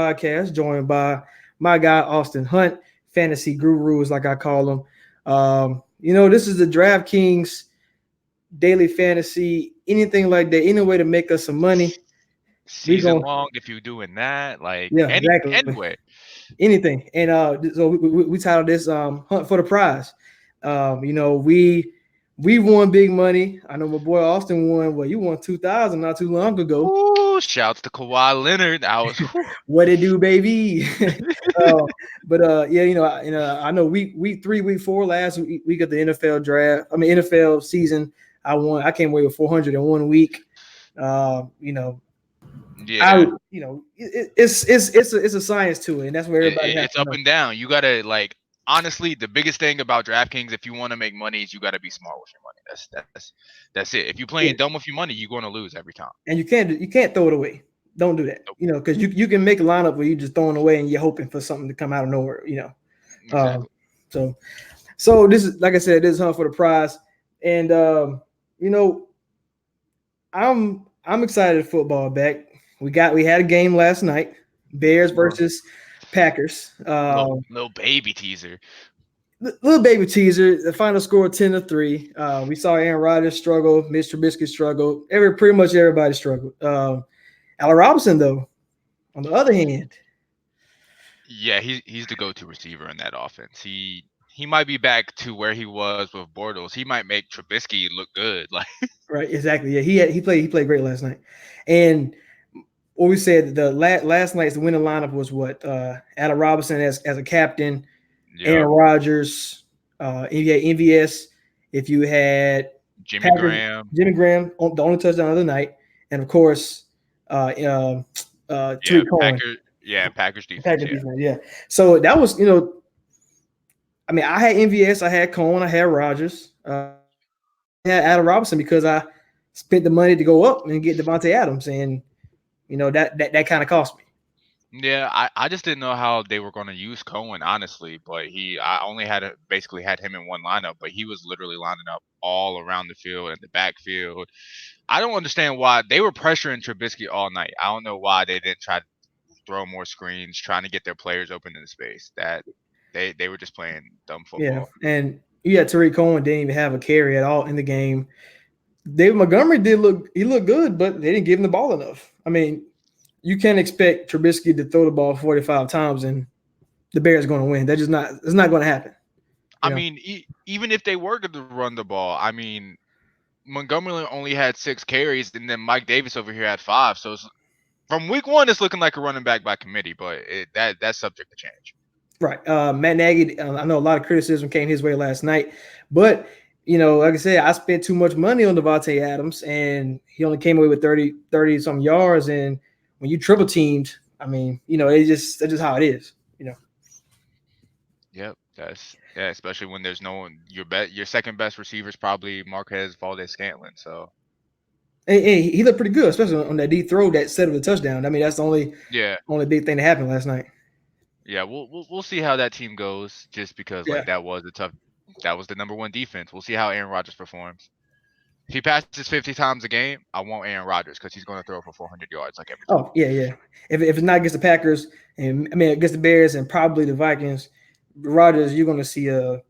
podcast, joined by my guy Austin Hunt, fantasy gurus like I call him. This is the DraftKings daily fantasy, anything like that, any way to make us some money. We Season going long if you're doing that, like yeah, any exactly. anyway. Anything. And so we titled this Hunt for the Prize. We won big money. I know my boy Austin won. Well, you won 2,000 not too long ago. Ooh, shouts to Kawhi Leonard. I was whew. What it do, baby? uh, but yeah, I know week 3, week 4, last week of the NFL draft. I mean NFL season. I won. I came away with 400 in 1 week. Uh, you know, I Yeah. it's a science to it, and that's where everybody has It's to up know. and down. You gotta like honestly, the biggest thing about DraftKings, if you want to make money, is you gotta be smart with your money. That's it. If you're playing Yeah, dumb with your money, you're gonna lose every time. and you can't throw it away. Don't do that. Nope. Because you can make a lineup where you just throwing away and you're hoping for something to come out of nowhere. Um, Exactly. so so this is like I said, this is hunt for the prize, and you know I'm excited football back. We had a game last night, Bears Little versus Packers. little baby teaser. Little baby teaser. The final score 10-3. We saw Aaron Rodgers struggle, Mitch Trubisky struggle. Pretty much everybody struggled. Allen Robinson, though, on the other hand, Yeah, he's the go-to receiver in that offense. He might be back to where he was with Bortles. He might make Trubisky look good. Like right? Exactly. Yeah, he played great last night, and what we said the last night's winning lineup was what Allen Robinson as a captain, yeah, Aaron Rodgers, if you had MVS, if you had Jimmy Packers, Graham. Jimmy Graham, the only touchdown of the night, and of course, Yeah, Tariq Cohen, Packers defense. Packers Yeah. defense. Yeah, so that was I mean, I had MVS, I had Cohen, I had Rodgers, I had Adam Robinson because I spent the money to go up and get Devontae Adams, and that kind of cost me. Yeah, I just didn't know how they were going to use Cohen, honestly. But I only basically had him in one lineup, but he was literally lining up all around the field and the backfield. I don't understand why they were pressuring Trubisky all night. I don't know why they didn't try to throw more screens, trying to get their players open in the space. That they were just playing dumb Yeah, football. and Tariq Cohen didn't even have a carry at all in the game. David Montgomery he looked good, but they didn't give him the ball enough. I mean, you can't expect Trubisky to throw the ball 45 times and the Bears going to win. It's not going to happen. I You know, mean, even if they were going to run the ball, I mean, Montgomery only had 6 carries, and then Mike Davis over here had 5. So from week one, it's looking like a running back by committee, but that's subject to change. right? Matt Nagy. I know a lot of criticism came his way last night, but like I said, I spent too much money on Devontae Adams, and he only came away with 30 some yards. And when you triple teamed, I mean, that's just how it is. Yep, yeah, especially when there's no one. Your second best receiver is probably Marquez Valdez Scantling. So And he looked pretty good, especially on that deep throw that set of the touchdown. I mean, that's the yeah, only big thing that happened last night. yeah, we'll see how that team goes. Just because Yeah. like that was the number one defense. We'll see how Aaron Rodgers performs. If he passes 50 times a game, I want Aaron Rodgers because he's going to throw for 400 yards like every time. Oh, yeah, yeah. If it's not against the Packers, and I mean against the Bears and probably the Vikings, Rodgers, you're going to see a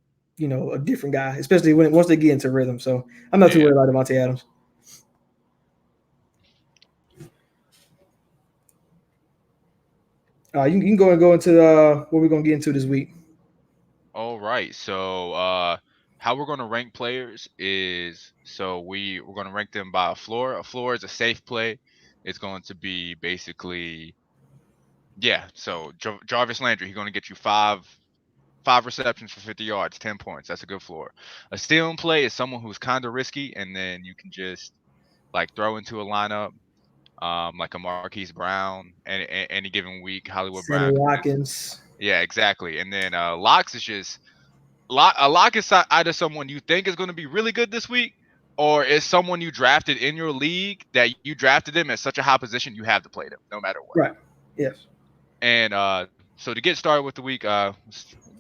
different guy, especially once they get into rhythm. So I'm not too Yeah. worried about Devontae Adams. You can go into what we're going to get into this week. All right. So how we're gonna rank players is so we're gonna rank them by a floor. A floor is a safe play. It's going to be basically yeah. So Jarvis Landry, he's gonna get you five receptions for 50 yards, 10 points. That's a good floor. A stealing play is someone who's kind of risky, and then you can just like throw into a lineup, like a Marquise Brown, and any given week, Hollywood Brown Sammy can just Watkins. yeah, exactly. And then locks is just a lock is either someone you think is going to be really good this week, or is someone you drafted in your league that you drafted them at such a high position you have to play them no matter what. Right. Yes. And so to get started with the week, going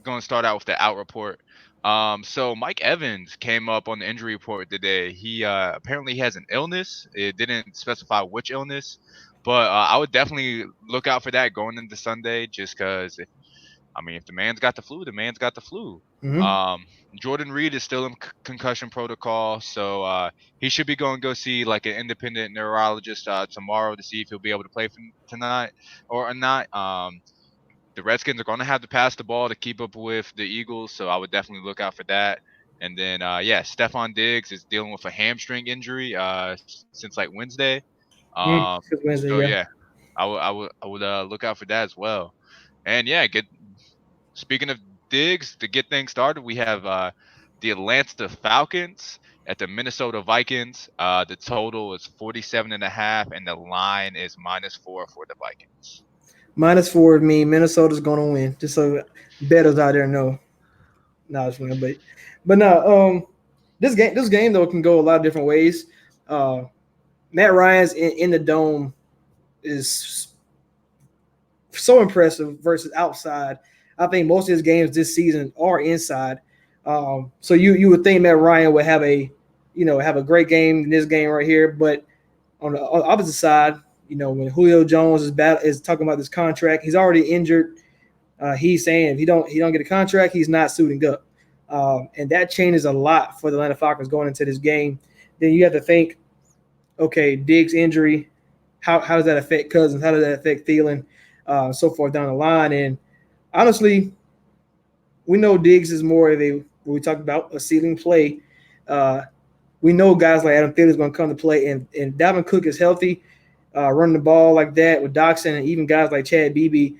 to start out with the out report. So Mike Evans came up on the injury report today. He apparently has an illness. It didn't specify which illness, But I would definitely look out for that going into Sunday, just because I mean, if the man's got the flu, the man's got the flu. Hmm. Um, Jordan Reed is still in concussion protocol, so he should be going to go see like an independent neurologist tomorrow to see if he'll be able to play for tonight or not. The Redskins are going to have to pass the ball to keep up with the Eagles, so I would definitely look out for that. And then, yeah, Stephon Diggs is dealing with a hamstring injury since like Wednesday. Mm, Um, it's Wednesday, so yeah. yeah, I would look out for that as well. And yeah, get speaking of Diggs, to get things started, we have the Atlanta Falcons at the Minnesota Vikings. The total is 47.5, and the line is -4 for the Vikings. -4 of me. Minnesota's gonna win. Just so bettors out there know. No, it's fine, but no. This game though can go a lot of different ways. Uh, Matt Ryan's in the dome is so impressive versus outside. I think most of his games this season are inside. So you would think Matt Ryan would have a great game in this game right here, but on the opposite side, when Julio Jones is talking about this contract, he's already injured. He's saying if he don't get a contract, he's not suiting up, and that changes a lot for the Atlanta Falcons going into this game. Then you have to think, okay, Diggs injury, how does that affect Cousins? How does that affect Thielen? So forth down the line. And honestly, we know Diggs is more of a when we talk about a ceiling play. Uh, we know guys like Adam Thielen is going to come to play, and Dalvin Cook is healthy, running the ball like that with Doxson and even guys like Chad Beebe.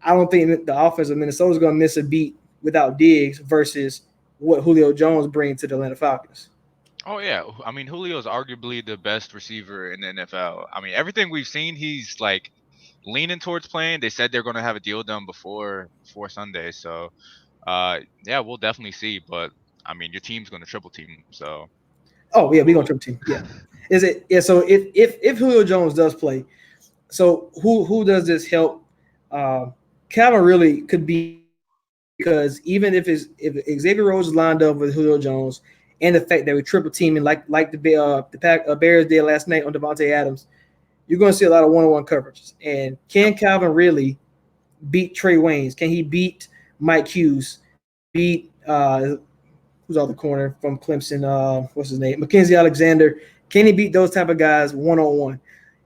I don't think the offense of Minnesota is going to miss a beat without Diggs versus what Julio Jones brings to the Atlanta Falcons. Oh yeah, I mean Julio is arguably the best receiver in the NFL. I mean everything we've seen, he's like leaning towards playing. They said they're going to have a deal done before Sunday, so yeah, we'll definitely see. But I mean your team's going to triple team him, so Oh yeah, we we'll, gonna triple team. Yeah, is it? Yeah. So if Julio Jones does play, so who does this help? Calvin really could be a key because even if Xavier Rhodes is lined up with Julio Jones, and the fact that we triple teaming like the Bears did last night on Devontae Adams, you're going to see a lot of one-on-one coverages. And yep. can Calvin really beat Trey Waynes? Can he beat Mike Hughes? Can he beat who's on the corner from Clemson? What's his name? Mackenzie Alexander. Can he beat those type of guys one-on-one?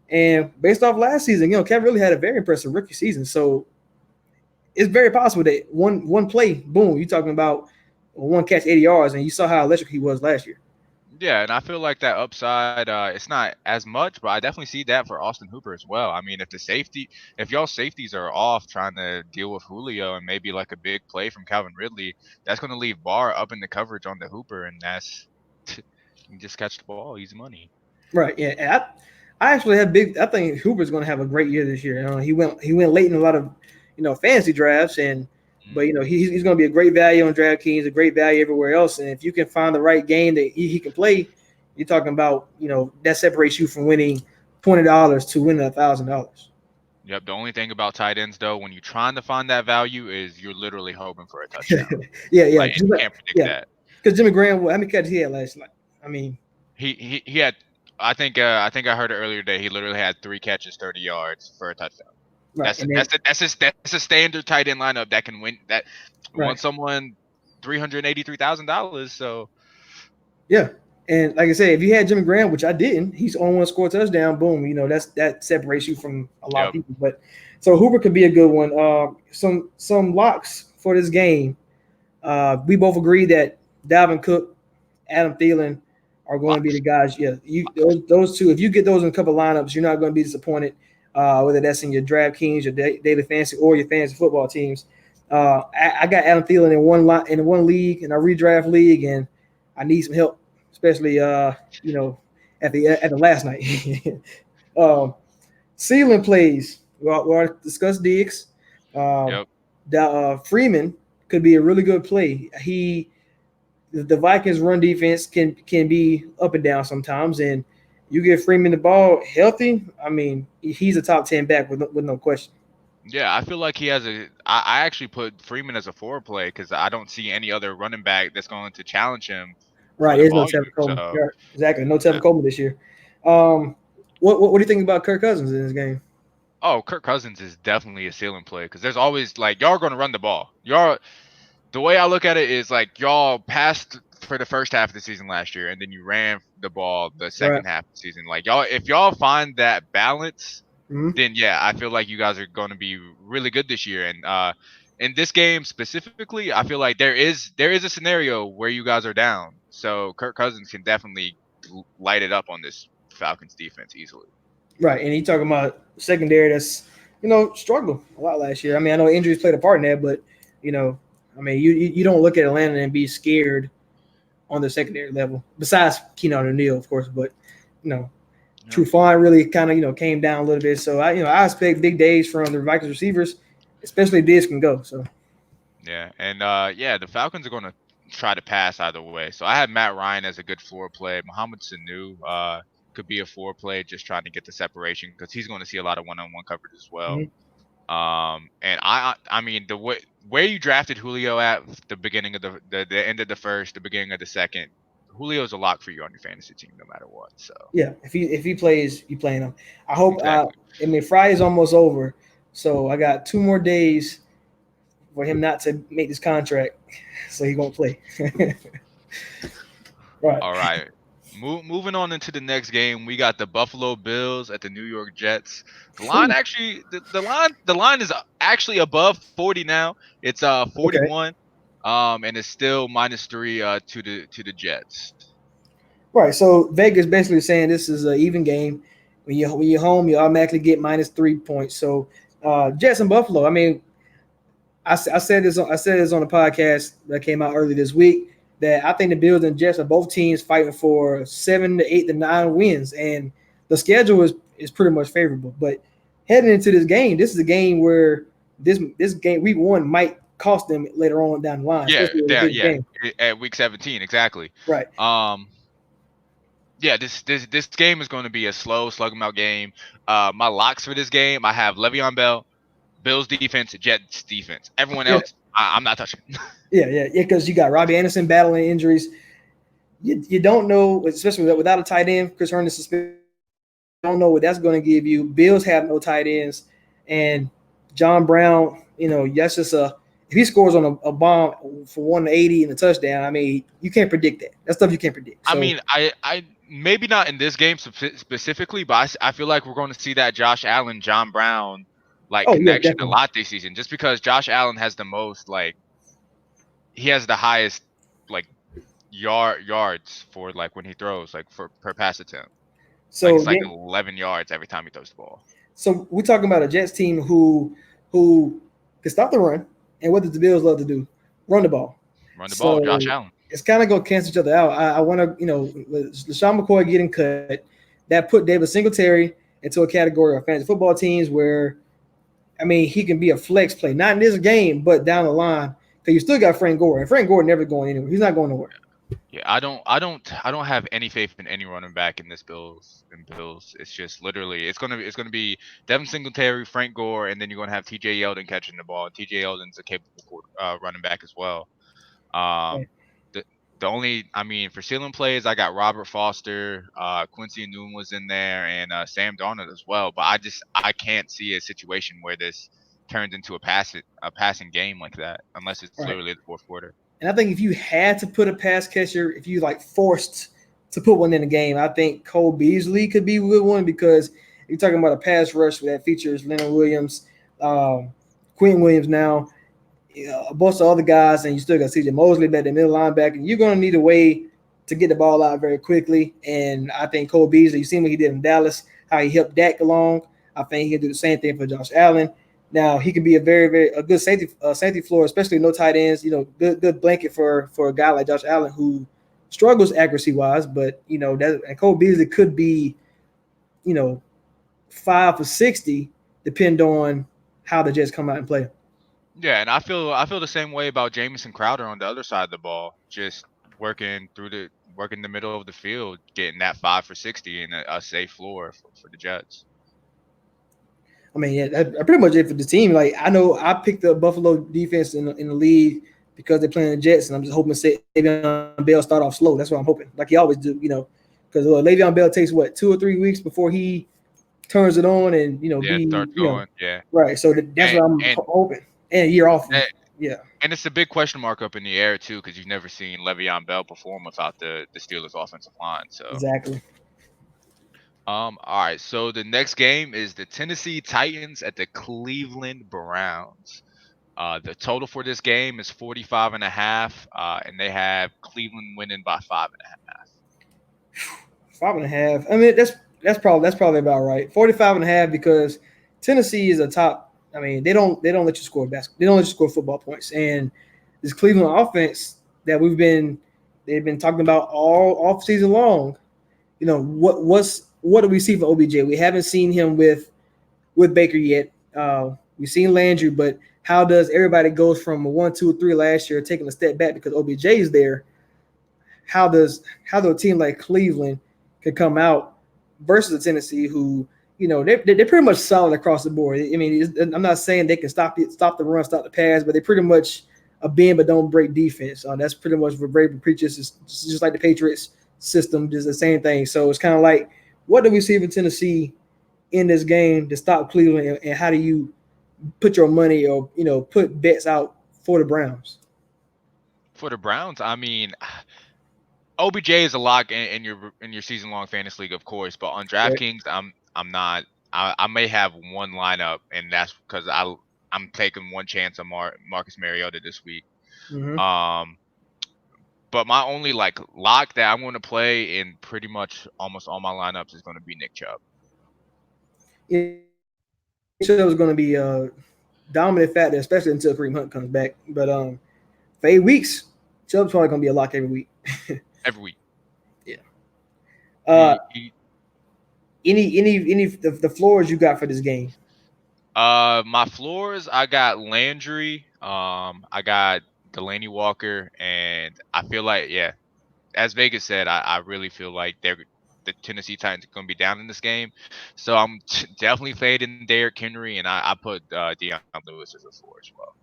And based off last season, Kevin really had a very impressive rookie season. So it's very possible that one play, boom, you're talking about one catch, 80 yards, and you saw how electric he was last year. Yeah, and I feel like that upside, it's not as much, but I definitely see that for Austin Hooper as well. I mean, if y'all safeties are off trying to deal with Julio and maybe like a big play from Calvin Ridley, that's going to leave Barr up in the coverage on the Hooper, and that's you just catch the ball, easy money. Right. Yeah. And I actually have big. I think Hooper's going to have a great year this year. He went late in a lot of fantasy drafts, and but Mm. he's going to be a great value on DraftKings, a great value everywhere else. And if you can find the right game that he can play, you're talking about that separates you from winning $20 to winning $1,000. Yep. The only thing about tight ends though, when you're trying to find that value, is you're literally hoping for a touchdown. Yeah, yeah, Like, and you can't predict yeah. that. Because Jimmy Graham, how many catches he had last night? I mean, He had. I think I heard it earlier today. He literally had 3 catches, 30 yards for a touchdown. right, That's and then that's a standard tight end lineup that can win. That right. wants someone $383,000. So Yeah. And like I said, if you had Jimmy Graham, which I didn't, he's on one score touchdown, boom, that separates you from a lot of yep, people. But so Hooper could be a good one. Some locks for this game. We both agree that Dalvin Cook, Adam Thielen are going to be the locks. guys. Yeah, those two. If you get those in a couple lineups, you're not going to be disappointed. Whether that's in your DraftKings, your daily fantasy, or your fantasy football teams. I got Adam Thielen in one league, in a redraft league, and I need some help, especially at the last night. um, Ceiling plays. We'll discuss Diggs. Um, Yep. Freeman could be a really good play. The Vikings run defense can be up and down sometimes, and you get Freeman the ball healthy. I mean, he's a top 10 back with no question. Yeah, I feel like he has a. I actually put Freeman as a forward play because I don't see any other running back that's going to challenge him for Right, the there's no volume. Tevin Coleman. So Yeah, exactly, no yeah, Tevin Coleman this year. Um, What do you think about Kirk Cousins in this game? Oh, Kirk Cousins is definitely a ceiling play because there's always like y'all are going to run the ball. Y'all the way I look at it is like y'all passed for the first half of the season last year, and then you ran the ball the Right. second half of the season. Like y'all, if y'all find that balance, Mm-hmm. then yeah, I feel like you guys are going to be really good this year. And in this game specifically, I feel like there is a scenario where you guys are down, so Kirk Cousins can definitely light it up on this Falcons defense easily. Right, and you talking about secondary that's struggled a lot last year. I mean, I know injuries played a part in that, but you know, I mean, you don't look at Atlanta and be scared on the secondary level. Besides Keenan O'Neal, of course, but you know, Yeah. Trufant really kind of came down a little bit. So I expect big days from the Vikings receivers, especially if this can go. So Yeah, and yeah, the Falcons are going to try to pass either way. So I have Matt Ryan as a good floor play. Mohamed Sanu could be a floor play, just trying to get the separation because he's going to see a lot of one-on-one coverage as well. mhm. And I mean the way where you drafted Julio at the beginning of the end of the first, the beginning of the second, Julio's a lock for you on your fantasy team no matter what. So Yeah, if he plays, you playing him. I hope. exactly. I mean, Friday's almost over, so I got 2 more days for him not to make this contract, so he won't play. Right. All right. Moving on into the next game, we got the Buffalo Bills at the New York Jets. The line Whew. actually, the line is actually above 40 now. It's Okay. 41, and it's still -3 to the Jets. Right. So Vegas basically saying this is an even game. When you're home, you automatically get -3 points. So Jets and Buffalo. I mean, I said this. I said this on the podcast that came out early this week that I think the Bills and Jets are both teams fighting for 7 to 8 to 9 wins, and the schedule is pretty much favorable. But heading into this game, this is a game where this game week one might cost them later on down the line, Yeah, especially with a big yeah, game. at week 17, exactly. Right. Um, yeah, this game is going to be a slow, slug 'em out game. My locks for this game, I have Le'Veon Bell, Bills defense, Jets defense. Everyone Yeah. else, I'm not touching. Yeah. Because you got Robbie Anderson battling injuries. You don't know, especially without a tight end. Chris Herndon suspended. Don't know what that's going to give you. Bills have no tight ends, and John Brown. That's just a if he scores on a bomb for 180 and a touchdown. I mean, you can't predict that. That's stuff you can't predict. I So, mean, I maybe not in this game specifically, but I feel like we're going to see that Josh Allen, John Brown like oh yeah, connection a definitely. lot this season, just because Josh Allen has the most like he has the highest like yards for like when he throws like for per pass attempt. Like So it's like then, 11 yards every time he throws the ball. so we're talking about a Jets team who can stop the run, and what does the Bills love to do? Run the ball. Run the ball, Josh So Allen. it's kind of going to cancel each other out. I want to, with LaShawn McCoy getting cut, that put David Singletary into a category of fantasy football teams where, I mean, he can be a flex play, not in this game, but down the line. Because you still got Frank Gore, and Frank Gore never going anywhere. He's not going nowhere. Yeah, I don't have any faith in any running back in this Bills. It's just literally it's gonna be Devin Singletary, Frank Gore, and then you're gonna have T.J. Yeldon catching the ball. T.J. Yeldon's a capable running back as well. Um, Right. the the only I mean for ceiling plays, I got Robert Foster, Quincy Newton was in there, and Sam Darnold as well. But I can't see a situation where this turns into a passing game like that unless it's Right. literally the fourth quarter. And I think if you had to put a pass catcher, if you like forced to put one in the game, I think Cole Beasley could be a good one because you're talking about a pass rush that features Leonard Williams, Quinn Williams now, a bunch of other guys, and you still got CJ Mosley back the middle linebacker. You're going to need a way to get the ball out very quickly. And I think Cole Beasley, you seen what he did in Dallas, how he helped Dak along. I think he can do the same thing for Josh Allen. Now he can be a very a good safety floor, especially no tight ends. Good blanket for a guy like Josh Allen who struggles accuracy wise, but that and Cole Beasley could be 5 for 60, depend on how the Jets come out and play. Yeah, and I feel the same way about Jamison Crowder on the other side of the ball, just working the middle of the field, getting that 5 for 60 and a safe floor for the Jets. I mean, yeah, that's pretty much it for the team. Like I know I picked the Buffalo defense in the league because they're playing the Jets, and I'm just hoping Savion Bell start off slow. That's what I'm hoping, like he always do. because Le'Veon Bell takes what 2 or 3 weeks before he turns it on and Yeah, starts going. Yeah, right. So that's and what I'm and hoping. And a year off. that, Yeah, and it's a big question mark up in the air too, because you've never seen Le'Veon Bell perform without the Steelers' offensive line. So, exactly. all right. So the next game is the Tennessee Titans at the Cleveland Browns. The total for this game is 45 and a half, and they have Cleveland winning by 5.5. 5.5. I mean, that's probably about right. 45.5 because Tennessee is a top. I mean, they don't let you score basketball. They don't let you score football points. And this Cleveland offense that they've been talking about all off season long. What do we see for OBJ? We haven't seen him with Baker yet. We've seen Landry, but how does everybody goes from a 1, 2, 3 last year taking a step back because OBJ is there? How do a team like Cleveland can come out versus a Tennessee who they're pretty much solid across the board. I mean, I'm not saying they can stop the run, stop the pass, but they pretty much a bend but don't break defense. That's pretty much what Vrabel preaches. It's just like the Patriots system, just the same thing. So it's kind of like, what do we see from Tennessee in this game to stop Cleveland, and how do you put your money or put bets out for the Browns? For the Browns, I mean, OBJ is a lock in your season long fantasy league, of course, but on Right. DraftKings, I'm not. I may have one lineup, and that's because I'm taking one chance on Marcus Mariota this week. Mm-hmm. Um, but my only like lock that I'm going to play in pretty much almost all my lineups is going to be Nick Chubb. Yeah, it was going to be a dominant factor, especially until Kareem Hunt comes back. But for 8 weeks, Chubb's probably going to be a lock every week. Every week. Yeah. Uh, He any the floors you got for this game? my floors, I got Landry, I got Delaney Walker, and I feel like, yeah, as Vegas said, I really feel like the Tennessee Titans are going to be down in this game. So I'm definitely fading Derrick Henry, and I put Deion Lewis as a floor as well.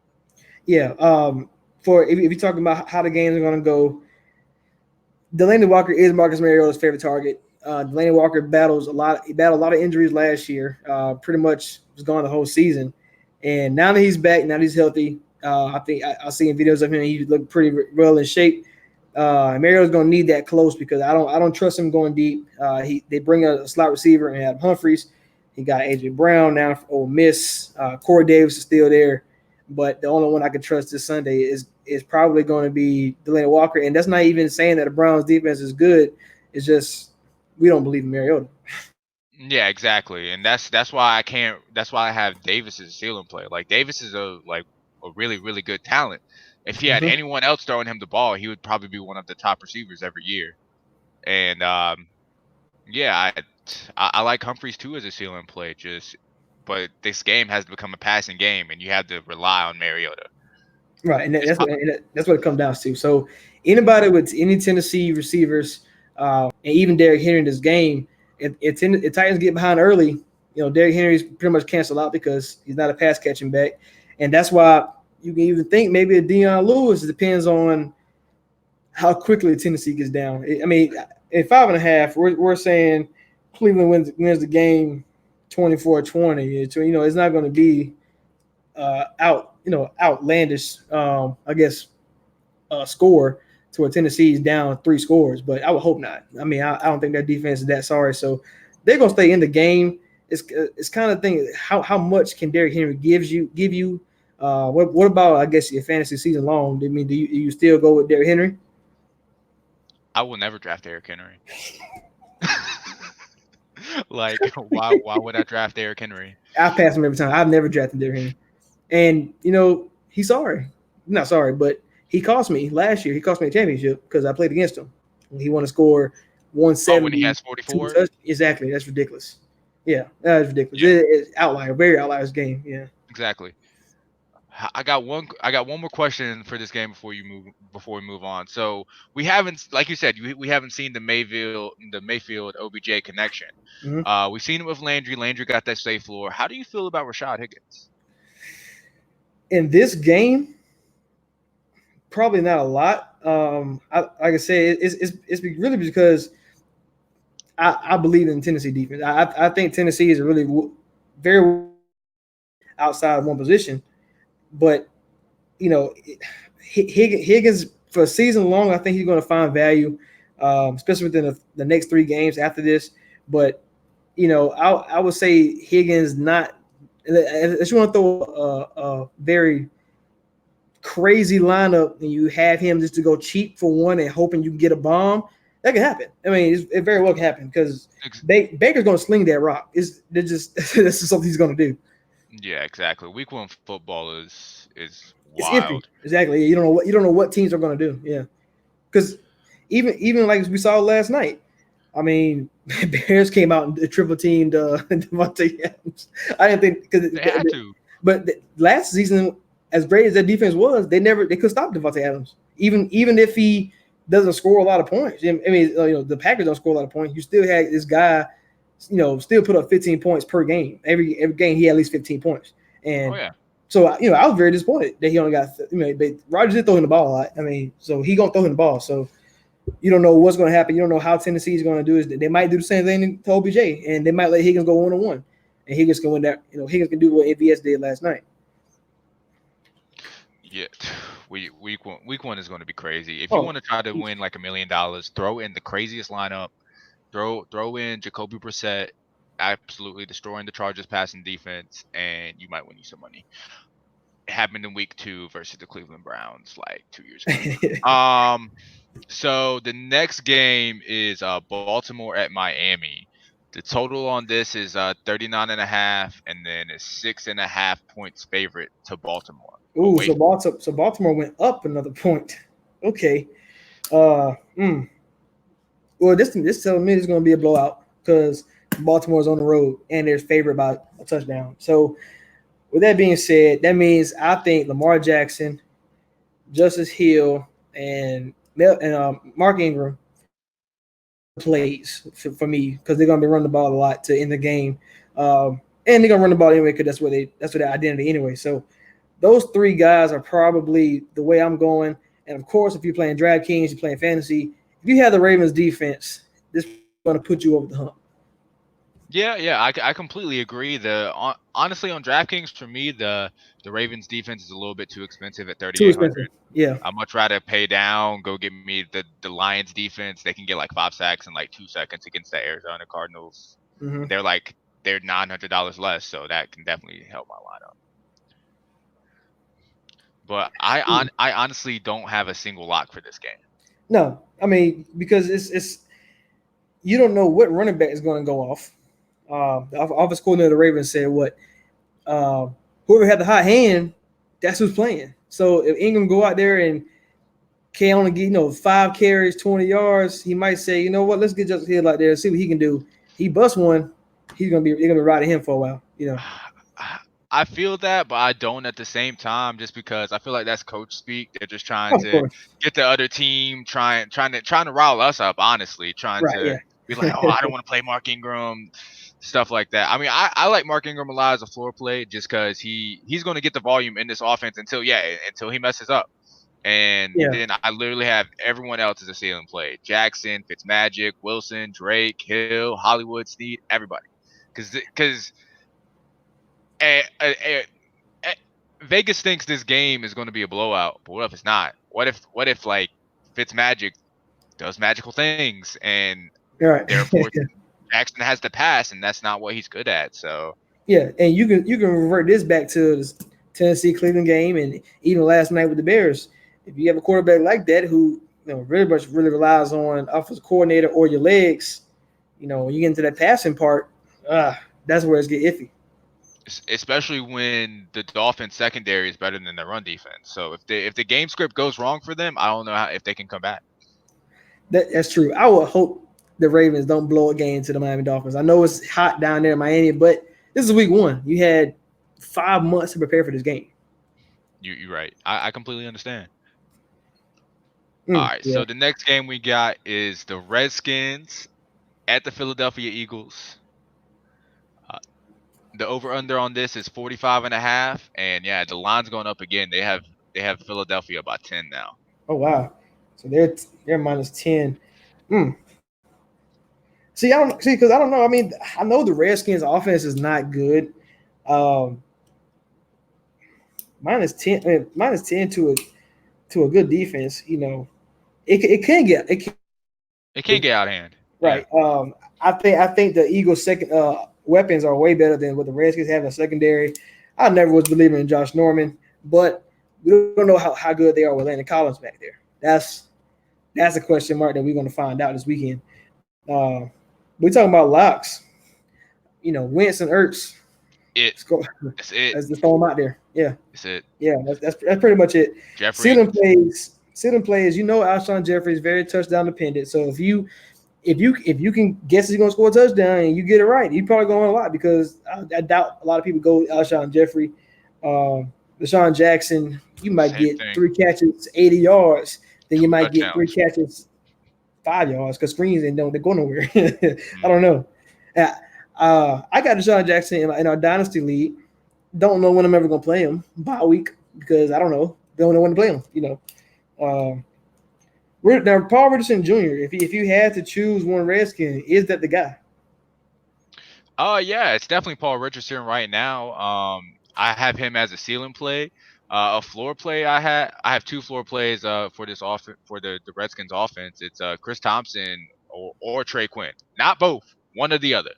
Yeah. For if you're talking about how the games are going to go, Delaney Walker is Marcus Mariota's favorite target. Delaney Walker battles a lot. He battled a lot of injuries last year. Pretty much was gone the whole season, and now that he's back, now that he's healthy, I think I seen videos of him. He looked pretty well in shape. Mariota's going to need that close because I don't trust him going deep. They bring a slot receiver and Adam Humphries. He got AJ Brown now for Ole Miss. Corey Davis is still there, but the only one I can trust this Sunday is probably going to be Delaney Walker, and that's not even saying that the Browns defense is good. It's just we don't believe in Mariota. Yeah, exactly, and that's why I can't. That's why I have Davis as a ceiling player. Like Davis is a really really good talent. If he had Mm-hmm. anyone else throwing him the ball, he would probably be one of the top receivers every year. And yeah, I like Humphreys too as a ceiling play. But this game has become a passing game, and you have to rely on Mariota. Right, and It's that's what it comes down to. So anybody with any Tennessee receivers, and even Derrick Henry in this game, if Titans get behind early, Derrick Henry's pretty much canceled out because he's not a pass catching back, and that's why you can even think maybe a Deion Lewis. It depends on how quickly Tennessee gets down. I mean, at 5.5, we're saying Cleveland wins the game 24-20. So it's not going to be outlandish. I guess score to where Tennessee's down 3 scores, but I would hope not. I mean, I don't think that defense is that sorry, so they're gonna stay in the game. It's kind of thing. How much can Derrick Henry give you? What about I guess your fantasy season long? I mean, do you still go with Derrick Henry? I will never draft Derrick Henry. Like why would I draft Derrick Henry? I pass him every time. I've never drafted Derrick Henry, and he's sorry. Not sorry, but he cost me last year. He cost me a championship because I played against him. He wanted to score Oh, when he 170 has two 44? touch. Exactly, that's ridiculous. Yeah, that's ridiculous. Yeah, It's outlier, very outliers game. Yeah. exactly. I got one more question for this game before we move on. So we haven't, like you said, we haven't seen the Mayfield OBJ connection. Mm-hmm. We've seen it with Landry. Landry got that safe floor. How do you feel about Rashad Higgins? In this game, probably not a lot. Like I said, it's really because I believe in Tennessee defense. I think Tennessee is really very well outside of one position, but you know, Higgins for a season long, I think he's going to find value, especially within the next 3 games after this. But I would say Higgins not. If you want to throw a very crazy lineup and you have him just to go cheap for one and hoping you can get a bomb, that can happen. I mean, it very well can happen because Ex- Baker's going to sling that rock. They're just this is something he's going to do. Yeah, exactly. Week one football is It's wild. iffy. Exactly. You don't know what teams are going to do. Yeah, because even like we saw last night. I mean, Bears came out and triple teamed Devontae Adams. I didn't think They had to. but last season, as great as that defense was, they could stop Devontae Adams. Even if he doesn't score a lot of points. I mean, the Packers don't score a lot of points. You still had this guy, still put up 15 points per game. Every game he had at least 15 points. Oh And yeah. so I was very disappointed that he only got. Rodgers did throw him the ball a lot. I mean, so he gonna throw him the ball. So you don't know what's going to happen. You don't know how Tennessee is going to do it. They might do the same thing to OBJ, and they might let Higgins go 1-on-1, and Higgins can win that. Higgins can do what AVS did last night. Yeah. Week one is going to be crazy. If you Oh, want to try to win like $1 million, throw in the craziest lineup. Throw in Jacoby Brissett, absolutely destroying the Chargers passing defense, and you might win you some money. It happened in week two versus the Cleveland Browns like 2 years ago. So the next game is Baltimore at Miami. The total on this is 39.5, and then it's 6.5 points favorite to Baltimore ooh, away. so Baltimore went up another point. Okay. Uh, mm. Well, this telling me it's going to be a blowout because Baltimore's on the road and they're favored by a touchdown. So with that being said, that means I think Lamar Jackson, Justice Hill, and Mark Ingram plays for me because they're gonna be running the ball a lot to end the game, and they're gonna run the ball anyway because that's what their identity anyway. So those 3 guys are probably the way I'm going. And of course, if you're playing DraftKings, you're playing fantasy. If you have the Ravens defense, this is going to put you over the hump. Yeah, I completely agree. Honestly on DraftKings for me the Ravens defense is a little bit too expensive at Too 3,800. expensive. Yeah. I'd much rather pay down, go get me the Lions defense. They can get like 5 sacks in like 2 seconds against the Arizona Cardinals, Mm-hmm. and they're $900 less, so that can definitely help my lineup. But I honestly don't have a single lock for this game. No, I mean because it's you don't know what running back is going to go off. The office coordinator of the Ravens said what uh, whoever had the hot hand, that's who's playing. So if Ingram go out there and can only get 5 carries, 20 yards, he might say, you know what, let's get Justice Hill out there and see what he can do. He busts one, they're gonna be riding him for a while. I feel that, but I don't at the same time, just because I feel like that's coach speak. They're just trying Of to course, get the other team, trying to rile us up. Honestly, trying right? to Yeah, be like, oh, I don't want to play Mark Ingram, stuff like that. I mean, I like Mark Ingram a lot as a floor play, just because he's going to get the volume in this offense until he messes up. And yeah, then I literally have everyone else as a ceiling play: Jackson, Fitzmagic, Wilson, Drake, Hill, Hollywood, Snead, everybody. Because eh, Vegas thinks this game is going to be a blowout, but what if it's not? What if like Fitzmagic does magical things, and all right. therefore Jackson has to pass, and that's not what he's good at. So Yeah, and you can revert this back to the Tennessee Cleveland game, and even last night with the Bears. If you have a quarterback like that who really relies on offensive coordinator or your legs, when you get into that passing part, that's where it's get iffy. especially when the Dolphins secondary is better than the run defense. So if the game script goes wrong for them, I don't know if they can come back. That's true. I would hope the Ravens don't blow a game to the Miami Dolphins. I know it's hot down there in Miami, but this is week 1. You had 5 months to prepare for this game. You're right. I completely understand. All Mm, right, yeah. so the next game we got is the Redskins at the Philadelphia Eagles. Uh, the over under on this is 45.5, and yeah, the line's going up again. They have Philadelphia by 10 now. Oh wow. So they're -10. Mm. See, I don't see because I don't know. I mean, I know the Redskins' offense is not good. Um, -10, -10 to a good defense. It can get it can get out of hand. It can't get out of hand. Right. Yeah. I think the Eagles' second weapons are way better than what the Redskins have in secondary. I never was believing in Josh Norman, but we don't know how good they are with Landon Collins back there. That's a question mark that we're going to find out this weekend. We talking about locks. Wentz and Ertz. It. Let's go. That's it. Let's throw them out there. Yeah, That's it. yeah. That's pretty much it. Jeffrey. Ceiling plays. Alshon Jeffrey is very touchdown dependent. So if you can guess he's going to score a touchdown and you get it right, you probably going to win a lot because I doubt a lot of people go Alshon Jeffrey. Deshaun Jackson, you might Same get thing. 3 catches, 80 yards. Then you might get 3 Touchdowns. catches, 5 yards because screens and don't they go nowhere. I Mm. don't know. I got Deshaun Jackson in our dynasty league. Don't know when I'm ever gonna play him by week because I don't know. Don't know when to play him. Now Paul Richardson Jr. If you had to choose one Redskin, is that the guy? Yeah, it's definitely Paul Richardson right now. I have him as a ceiling play. A floor play I have 2 floor plays for this for the Redskins offense. It's Chris Thompson or Trey Quinn. Not both. One or the other.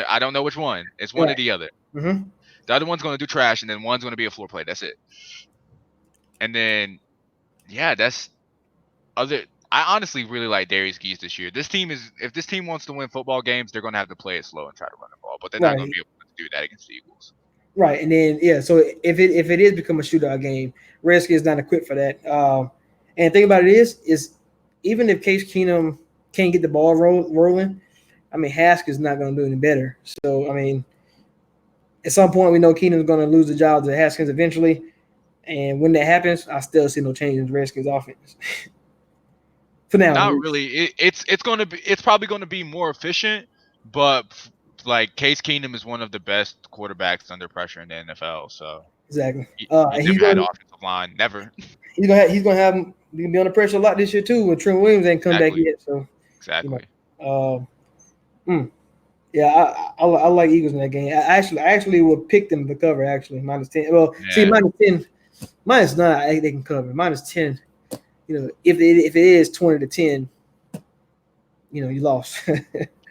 I don't know which one. It's one or Right. the other. Mm-hmm. The other one's gonna do trash, and then one's gonna be a floor play. That's it. And then yeah, that's other. I honestly really like Darius Geese this year. If this team wants to win football games, they're gonna have to play it slow and try to run the ball, but they're not gonna Right. be able to do that against the Eagles. Right. And then so if it is become a shootout game, Redskins not equipped for that. And the thing about it is even if Case Keenum can't get the ball rolling, I mean Haskell's not going to do any better. So I mean, at some point we know Keenum's going to lose the job to Haskins eventually, and when that happens, I still see no change in the Redskins offense. For now, at Not least. really. It's probably gonna be more efficient, but like Case Keenum is one of the best quarterbacks under pressure in the NFL. So Exactly. he's And never had an offensive line. Never. he's gonna be under pressure a lot this year too. When Trent Williams ain't come back Exactly. yet, so you Exactly. know. Yeah, I like Eagles in that game. I actually would pick them to cover. Actually, -10. Well, see, Yeah. -10, -9, they can cover. -10, if it is 20-10, you lost.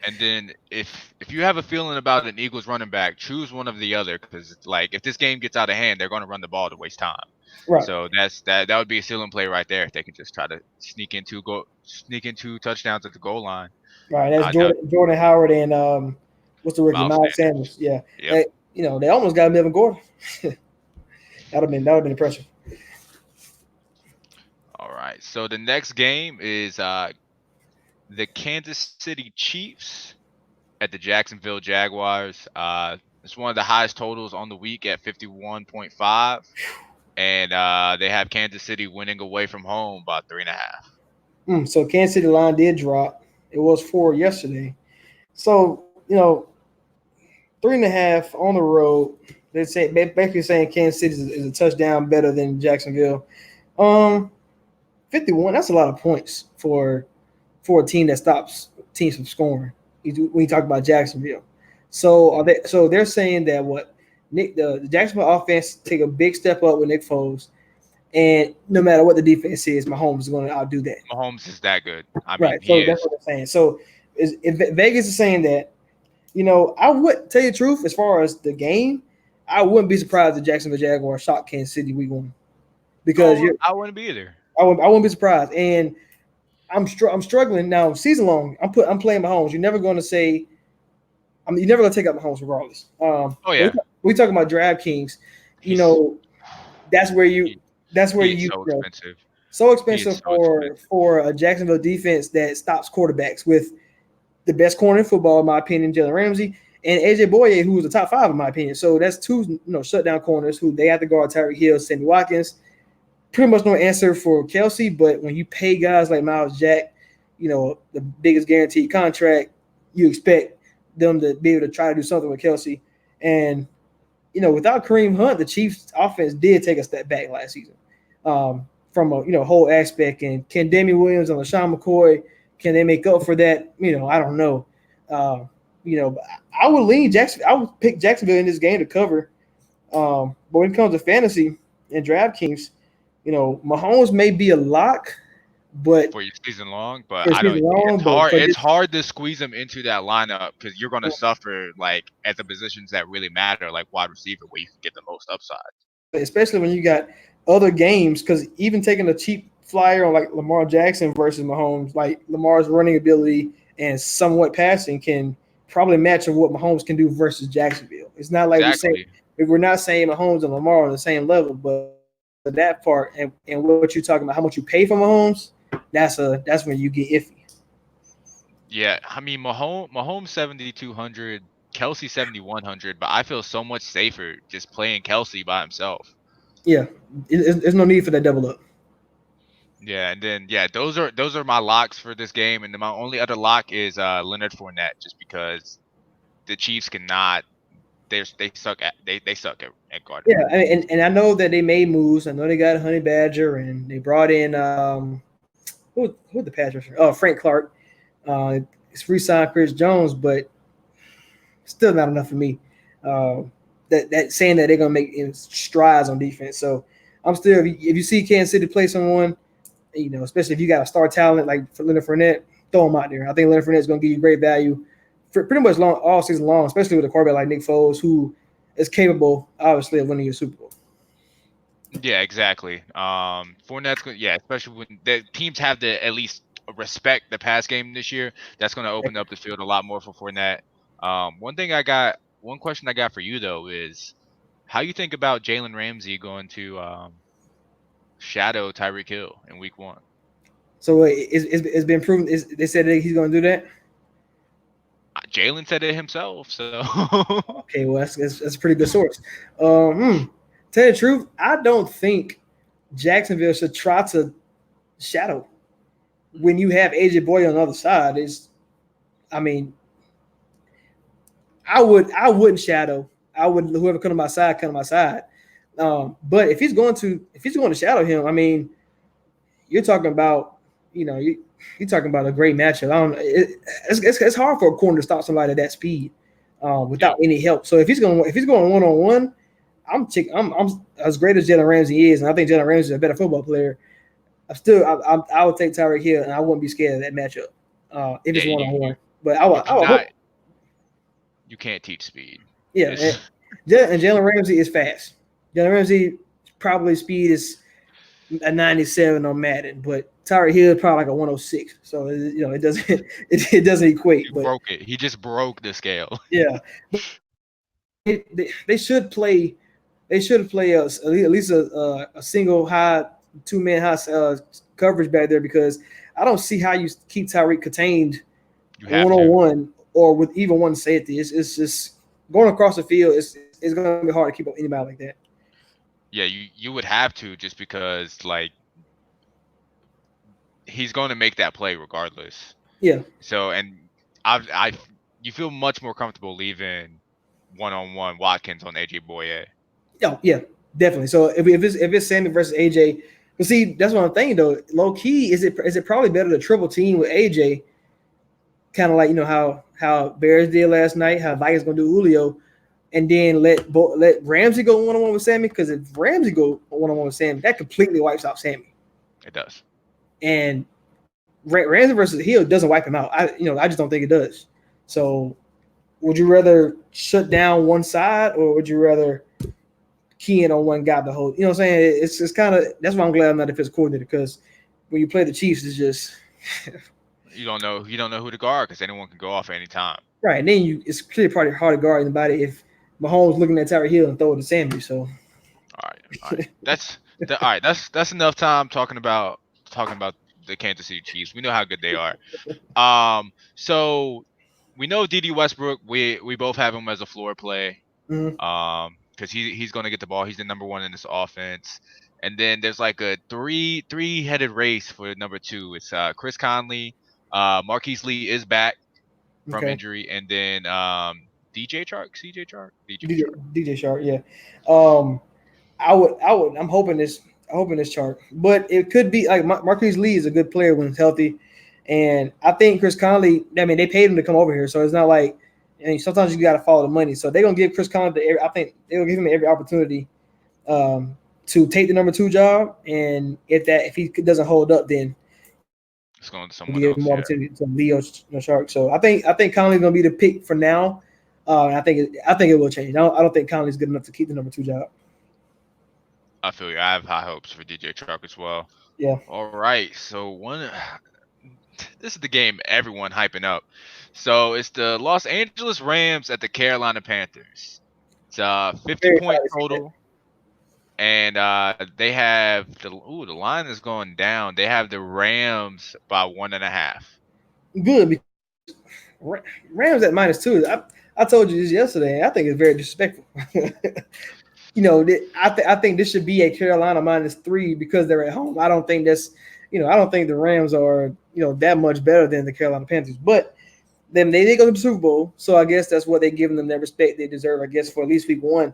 And then if you have a feeling about an Eagles running back, choose one of the other because like if this game gets out of hand, they're going to run the ball to waste time. Right, So that would be a ceiling play right there if they could just try to sneak into touchdowns at the goal line. right. That's That Jordan Howard and what's the rookie Miles Miles Sanders. Sanders. Yeah, Yep. they almost got Melvin Gordon. that would have been impressive. All right. So the next game is the Kansas City Chiefs at the Jacksonville Jaguars. It's one of the highest totals on the week at 51.5. And they have Kansas City winning away from home by 3.5. So Kansas City line did drop. It was 4 yesterday. So 3.5 on the road. They're basically saying Kansas City is a touchdown better than Jacksonville. 51. That's a lot of points for a team that stops teams from scoring. When you talk about Jacksonville, so they're saying that the Jacksonville offense take a big step up with Nick Foles, and no matter what the defense is, Mahomes is going to outdo that. Mahomes is that good. I mean, Right. he So is. that's what they're saying. So if Vegas is saying that, I would tell you the truth as far as the game. I wouldn't be surprised if Jacksonville Jaguars shot Kansas City week 1 because I wouldn't be either. I wouldn't be surprised. And I'm struggling now season long. I'm playing Mahomes. You're never going to say. You're never going to take out Mahomes regardless. Oh yeah. We talking about DraftKings. That's where you. That's where He's you. so expensive. So expensive so expensive. for a Jacksonville defense that stops quarterbacks with the best corner in football, in my opinion, Jalen Ramsey, and AJ Boye, who was the top 5 in my opinion. So that's 2 shutdown corners who they have to guard Tyreek Hill, Sammy Watkins. Pretty much no answer for Kelsey, but when you pay guys like Miles Jack, the biggest guaranteed contract, you expect them to be able to try to do something with Kelsey. And without Kareem Hunt, the Chiefs' offense did take a step back last season. From a whole aspect, and can Damian Williams and LaShawn McCoy, can they make up for that? I don't know. Uh, I would lean Jackson. I would pick Jacksonville in this game to cover. But when it comes to fantasy and DraftKings, Mahomes may be a lock, but for your season long, but for I don't. season long, It's but hard. for It's this, hard to squeeze him into that lineup because you're gonna suffer like at the positions that really matter, like wide receiver, where you can get the most upside. especially when you got other games, because even taking a cheap flyer on like Lamar Jackson versus Mahomes, like Lamar's running ability and somewhat passing can probably match of what Mahomes can do versus Jacksonville. It's not like Exactly. we're not saying Mahomes and Lamar are on the same level, but that part and what you're talking about, how much you pay for Mahomes, that's when you get iffy. Yeah, I mean Mahomes 7,200, Kelsey 7,100, but I feel so much safer just playing Kelsey by himself. Yeah, there's no need for that double up. Yeah, and then yeah, those are my locks for this game, and then my only other lock is Leonard Fournette, just because the Chiefs cannot. They suck they suck at guarding Yeah, him. and I know that they made moves. I know they got Honey Badger and they brought in who the Patriots? Oh, Frank Clark. It's free signed Chris Jones, but still not enough for me. Uh, that saying that they're gonna make strides on defense. So I'm still if you see Kansas City play someone, especially if you got a star talent like for Leonard Fournette, throw him out there. I think Leonard Fournette is gonna give you great value for pretty much all season long, especially with a quarterback like Nick Foles, who is capable, obviously, of winning your Super Bowl. Yeah, exactly. Fournette's going yeah, especially when the teams have to at least respect the pass game this year. That's going to open up the field a lot more for Fournette. One question I got for you though is how you think about Jalen Ramsey going to shadow Tyreek Hill in Week 1? So it's been proven. They said that he's going to do that. Jalen said it himself, so Okay, well that's a pretty good source. Tell you the truth, I don't think Jacksonville should try to shadow when you have AJ Boy on the other side. I mean, I wouldn't shadow. I would whoever come to my side. But if he's going to shadow him, I mean, you're talking about you're talking about a great matchup. I don't. It's hard for a corner to stop somebody at that speed yeah, without any help. So if he's going 1-on-1, I'm as great as Jalen Ramsey is, and I think Jalen Ramsey is a better football player. I would take Tyreek Hill, and I wouldn't be scared of that matchup if yeah, it's one you on you one. But you I would cannot hope, you can't teach speed. yeah. It's And Jalen Ramsey is fast. Jalen Ramsey probably speed is a 97 on Madden, but Tyreek Hill is probably like a 106. So it doesn't it doesn't equate. he But broke it. He just broke the scale. yeah, they should play. They should play at least a single high, two man high coverage back there because I don't see how you keep Tyreek contained You have one on to. one or with even one safety. It's just going across the field. It's going to be hard to keep up anybody like that. Yeah, you would have to just because like he's going to make that play regardless. Yeah. So and I you feel much more comfortable leaving one on one Watkins on AJ Boye. Oh, yeah, definitely. So if it's Sammy versus AJ, but see, that's what I'm thinking though. Low key, is it probably better to triple team with AJ, kind of like how Bears did last night, how Vikings gonna do Julio, and then let Ramsey go 1-on-1 with Sammy because if Ramsey go 1-on-1 with Sammy, that completely wipes out Sammy. It does. And Ramsey versus Hill doesn't wipe him out. I just don't think it does. So would you rather shut down one side or would you rather key in on one guy the whole? You know what I'm saying? It's kind of that's why I'm glad I'm not a defensive coordinator because when you play the Chiefs, it's just You don't know who to guard because anyone can go off at any time. right. And then it's clearly probably hard to guard anybody if Mahomes looking at Tyreek Hill and throw it to Sammy. So All right. All right. That's enough time talking about the Kansas City Chiefs. We know how good they are. So we know D.D. Westbrook. We both have him as a floor play. mhm. Because he's going to get the ball. He's the number one in this offense. And then there's like a three-headed race for number two. It's Chris Conley, Marquise Lee is back from Okay, injury, and then DJ Chark, CJ Chark, DJ DJ Chark. DJ Shark, yeah. Um, I would. I'm hoping this chart, but it could be like Marquise Lee is a good player when he's healthy. And I think Chris Conley, I mean, they paid him to come over here, so it's not like. And sometimes you got to follow the money. So they're gonna give Chris Conley. I think they'll give him every opportunity um, to take the number 2 job. And if he doesn't hold up, then It's going to they'll someone give him else. more Yeah, opportunity to Leo Shark. So I think Conley's gonna be the pick for now. I think it will change. I don't think Conley's good enough to keep the number 2 job. I feel you. I have high hopes for DJ Truck as well. Yeah, All right, so this is the game everyone hyping up. So it's the Los Angeles Rams at the Carolina Panthers. It's 50 very point excited to see that. total, and they have the line is going down. They have the Rams by 1.5. Good because Rams at -2. I told you this yesterday. I think it's very disrespectful. I think this should be a Carolina -3 because they're at home. I don't think I don't think the Rams are that much better than the Carolina Panthers, but then they did go to the Super Bowl, so I guess that's what they're giving them that respect they deserve. I guess for at least week 1.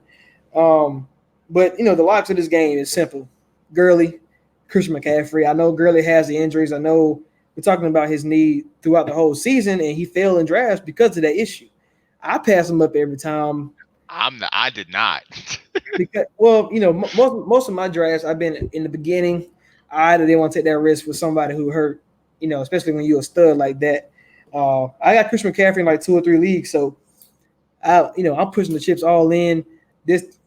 Um, but the locks of this game is simple: Gurley, Christian McCaffrey. I know Gurley has the injuries. I know we're talking about his knee throughout the whole season, and he failed in drafts because of that issue. I pass him up every time I did not. because, well, most of my drafts I've been in the beginning. I either didn't want to take that risk with somebody who hurt, especially when you're a stud like that. I got Christian McCaffrey in like 2 or 3 leagues, so I'm pushing the chips all in.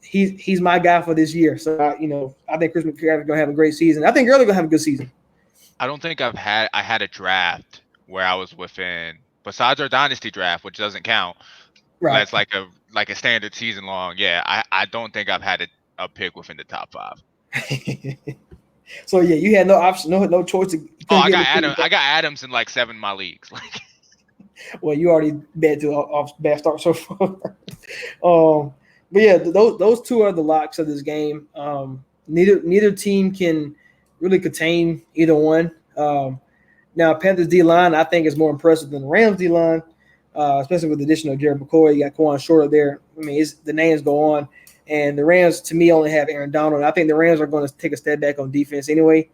He's my guy for this year. So I think Christian McCaffrey's gonna have a great season. I think Gurley gonna have a good season. I don't think I had a draft where I was within, besides our dynasty draft, which doesn't count. Right. That's like a standard season long. Yeah, I don't think I've had a pick within the top 5. So yeah, you had no option, no choice. You Oh, couldn't get him. I got Adams in like 7 of my leagues. Like, Well, you already bad to off bad start so far. But yeah, those two are the locks of this game. Neither team can really contain either one. Now Panthers D line I think is more impressive than the Rams D line, especially with the addition of Jared McCoy. You got Quan Shorter there. I mean, the names go on, and the Rams to me only have Aaron Donald. I think the Rams are going to take a step back on defense anyway.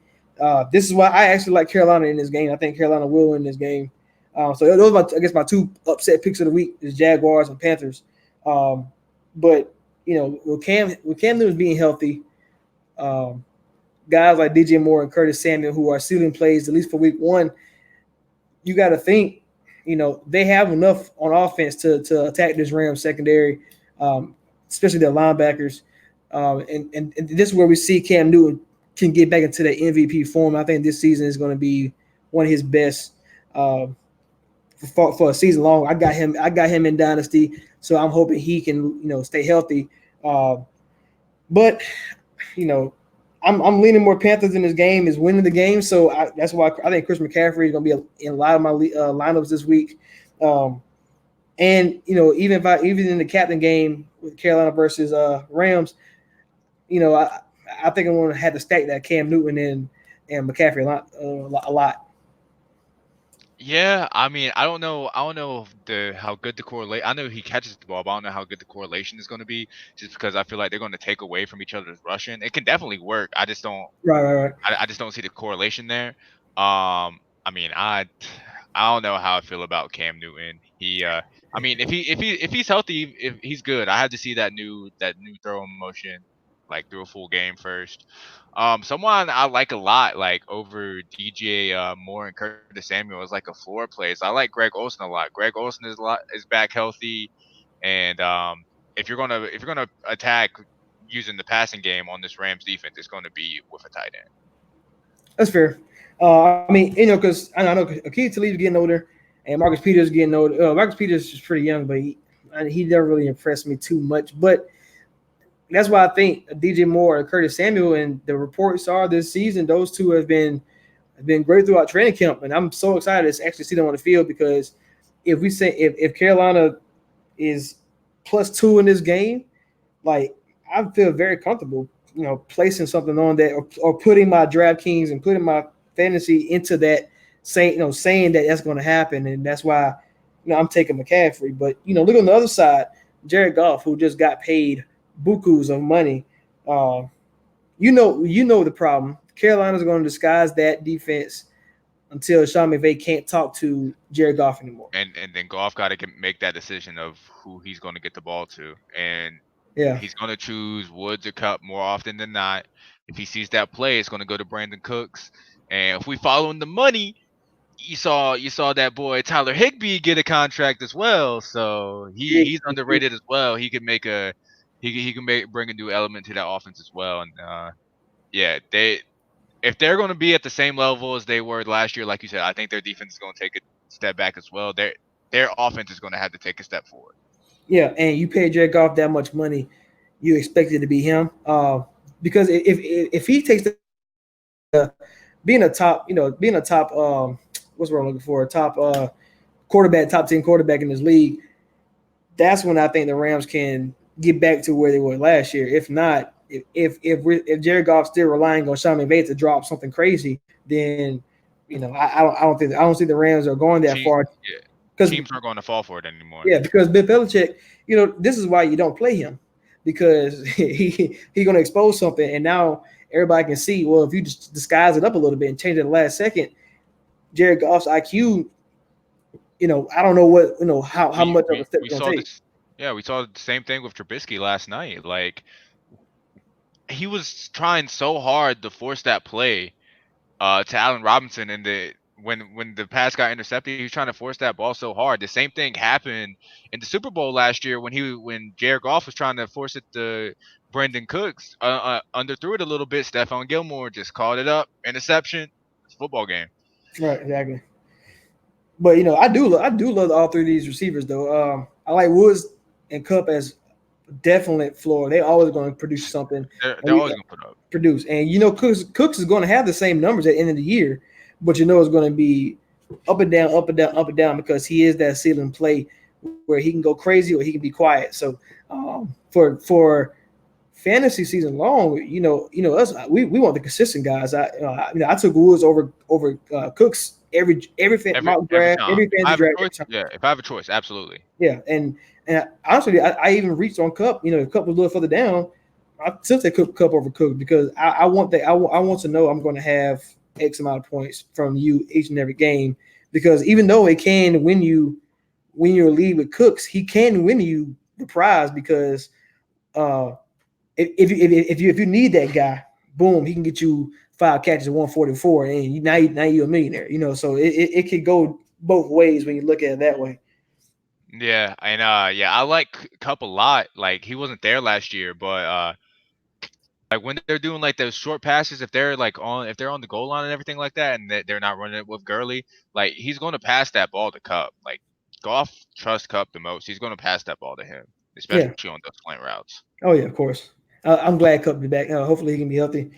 This is why I actually like Carolina in this game. I think Carolina will win this game. So those are my 2 upset picks of the week is Jaguars and Panthers. But with Cam Newton being healthy, guys like DJ Moore and Curtis Samuel who are sealing plays at least for week 1, you got to think they have enough on offense to attack this Rams secondary, especially their linebackers. And this is where we see Cam Newton can get back into the MVP form. I think this season is going to be one of his best. For a season long, I got him in Dynasty, so I'm hoping he can stay healthy. But I'm leaning more Panthers in this game is winning the game, so that's why I think Chris McCaffrey is going to be in a lot of my lineups this week. And even in the captain game with Carolina versus Rams, I think I'm going to have to stack that Cam Newton and McCaffrey a lot. yeah, I mean, I don't know if how good the correlate. I know he catches the ball, but I don't know how good the correlation is going to be. Just because I feel like they're going to take away from each other's rushing. It can definitely work. I just don't. Right. I just don't see the correlation there. I mean, I don't know how I feel about Cam Newton. I mean, if he's healthy, if he's good, I had to see that new throwing motion, like through a full game first. Someone I like a lot, like over DJ Moore and Curtis Samuel, is like a floor play. So I like Greg Olson a lot. Greg Olson is back healthy, and if you're gonna attack using the passing game on this Rams defense, it's going to be with a tight end. That's fair. I mean, because I know Akeem Talib's getting older, and Marcus Peters getting older. Marcus Peters is pretty young, but he never really impressed me too much. But that's why I think DJ Moore and Curtis Samuel, and the reports are this season, those two have been great throughout training camp, and I'm so excited to actually see them on the field because if Carolina is +2 in this game, like I feel very comfortable, placing something on that or putting my DraftKings and putting my fantasy into that, saying that that's going to happen, and that's why I'm taking McCaffrey. But look on the other side, Jared Goff, who just got paid bukus of money. You know the problem. Carolina's going to disguise that defense until Sean McVay can't talk to Jared Goff anymore. And then Goff got to make that decision of who he's going to get the ball to, and Yeah, he's going to choose Woods or Cup more often than not. If he sees that play, it's going to go to Brandon Cooks. And if we follow the money, you saw that boy Tyler Higbee get a contract as well. So he's underrated as well. He can make a he can make bring a new element to that offense as well. And yeah, they if they're going to be at the same level as they were last year, like you said, I think their defense is going to take a step back as well. Their offense is going to have to take a step forward. yeah, and you pay Jared Goff that much money, you expect it to be him. Because if he takes being a top, being a top, what's what I'm looking for, a top quarterback, top 10 quarterback in this league, that's when I think the Rams can get back to where they were last year. If not, if Jared Goff's still relying on Sean McVay to drop something crazy, then I don't think the Rams are going that far Yeah, because teams aren't going to fall for it anymore. yeah, because Bill Belichick, this is why you don't play him because he's going to expose something, and now everybody can see. Well, if you just disguise it up a little bit and change it at the last second, Jared Goff's IQ, I don't know what how We much of a we step we it's going saw to take. this. Yeah, we saw the same thing with Trubisky last night. Like he was trying so hard to force that play to Allen Robinson, and when the pass got intercepted, he was trying to force that ball so hard. The same thing happened in the Super Bowl last year when Jared Goff was trying to force it to Brandon Cooks, underthrew it a little bit. Stephon Gilmore just called it up, interception. It's a football game. Right, exactly. But I do love all three of these receivers though. I like Woods and Cup as definite floor. They always going to produce something. They're always gonna put up. Produce. And Cooks is going to have the same numbers at the end of the year, but it's going to be up and down, up and down, up and down because he is that ceiling play where he can go crazy or he can be quiet. So for fantasy season long, us we want the consistent guys. I took Woods over Cooks mock Every draft, time. every If I fantasy have a draft. choice, yeah. If I have a choice, absolutely. Yeah, and honestly, I even reached on Cup. If Cup was a little further down, I still take Cup over Cook because I want that. I want to know I'm going to have X amount of points from you each and every game because even though it can win you when you're lead with Cooks, he can win you the prize because uh, if you need that guy, boom, he can get you 5 catches at 144, and now you're a millionaire. So it could go both ways when you look at it that way. Yeah, and yeah, I like Cup a lot. Like he wasn't there last year, but like when they're doing like those short passes, if they're on the goal line and everything like that, and they're not running it with Gurley, like he's going to pass that ball to Cup. Like Goff trusts Cup the most. He's going to pass that ball to him, especially Yeah. on those slant routes. Oh yeah, of course. I'm glad Cup be back. Hopefully he can be healthy.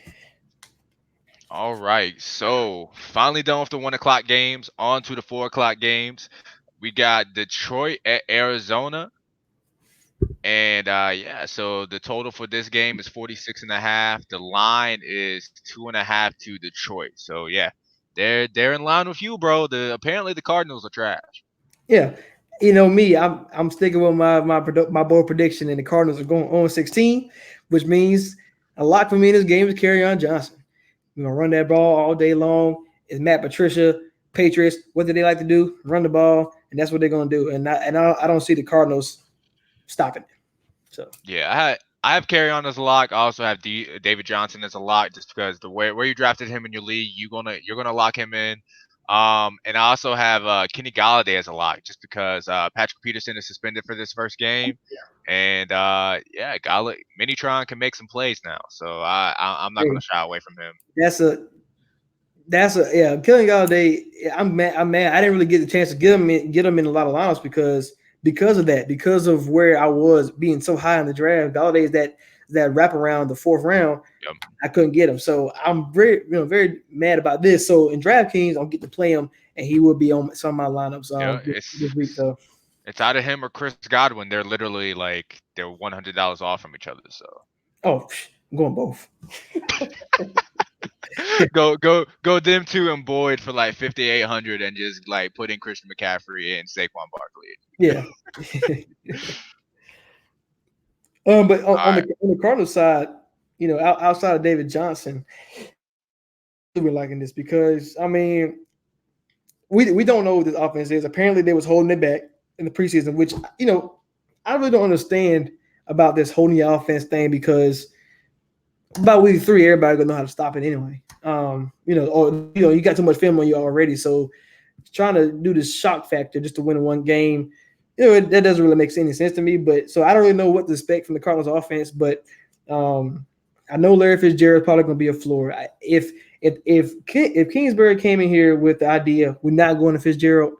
All right, so finally done with the 1 o'clock games. On to the 4 o'clock games. We got Detroit at Arizona. And yeah, so the total for this game is 46 and a half. The line is 2.5 to Detroit. So yeah, they're in line with you, bro. Apparently the Cardinals are trash. Yeah, me. I'm sticking with my bold prediction, and the Cardinals are going on 16, which means a lot for me in this game is on Johnson. We're gonna run that ball all day long. It's Matt Patricia, Patriots. What do they like to do? Run the ball, and that's what they're gonna do. And I don't see the Cardinals stopping it. So Yeah, I have Carry On as a lock. I also have David Johnson as a lock, just because the way where you drafted him in your league, you're gonna lock him in. And I also have Kenny Galladay as a lock, just because Patrick Peterson is suspended for this first game, and yeah, Minitron can make some plays now, so I'm not gonna shy away from him. that's a yeah. Killing Galladay. I'm mad. I didn't really get the chance to get him in a lot of lineups because of that, because of where I was being so high in the draft. Galladay is that wrap around the fourth round. Yep. I couldn't get him, so I'm very mad about this. So in DraftKings, I'll get to play him, and he will be on some of my lineups Yeah, this week. So it's either him or Chris Godwin. They're literally like they're $100 off from each other. So I'm going both. go them two and Boyd for like 5,800 and just like put in Christian McCaffrey and Saquon Barkley. Yeah. But All right. on the Cardinals side, outside of David Johnson, we're liking this because we don't know what this offense is. Apparently, they was holding it back in the preseason, which I really don't understand about this holding your offense thing because by week 3, everybody gonna know how to stop it anyway. You got too much film on you already, so trying to do this shock factor just to win one game, that doesn't really make any sense to me. But so I don't really know what to expect from the Cardinals offense, but I know Larry Fitzgerald is probably going to be a floor. If Kingsbury came in here with the idea we're not going to Fitzgerald,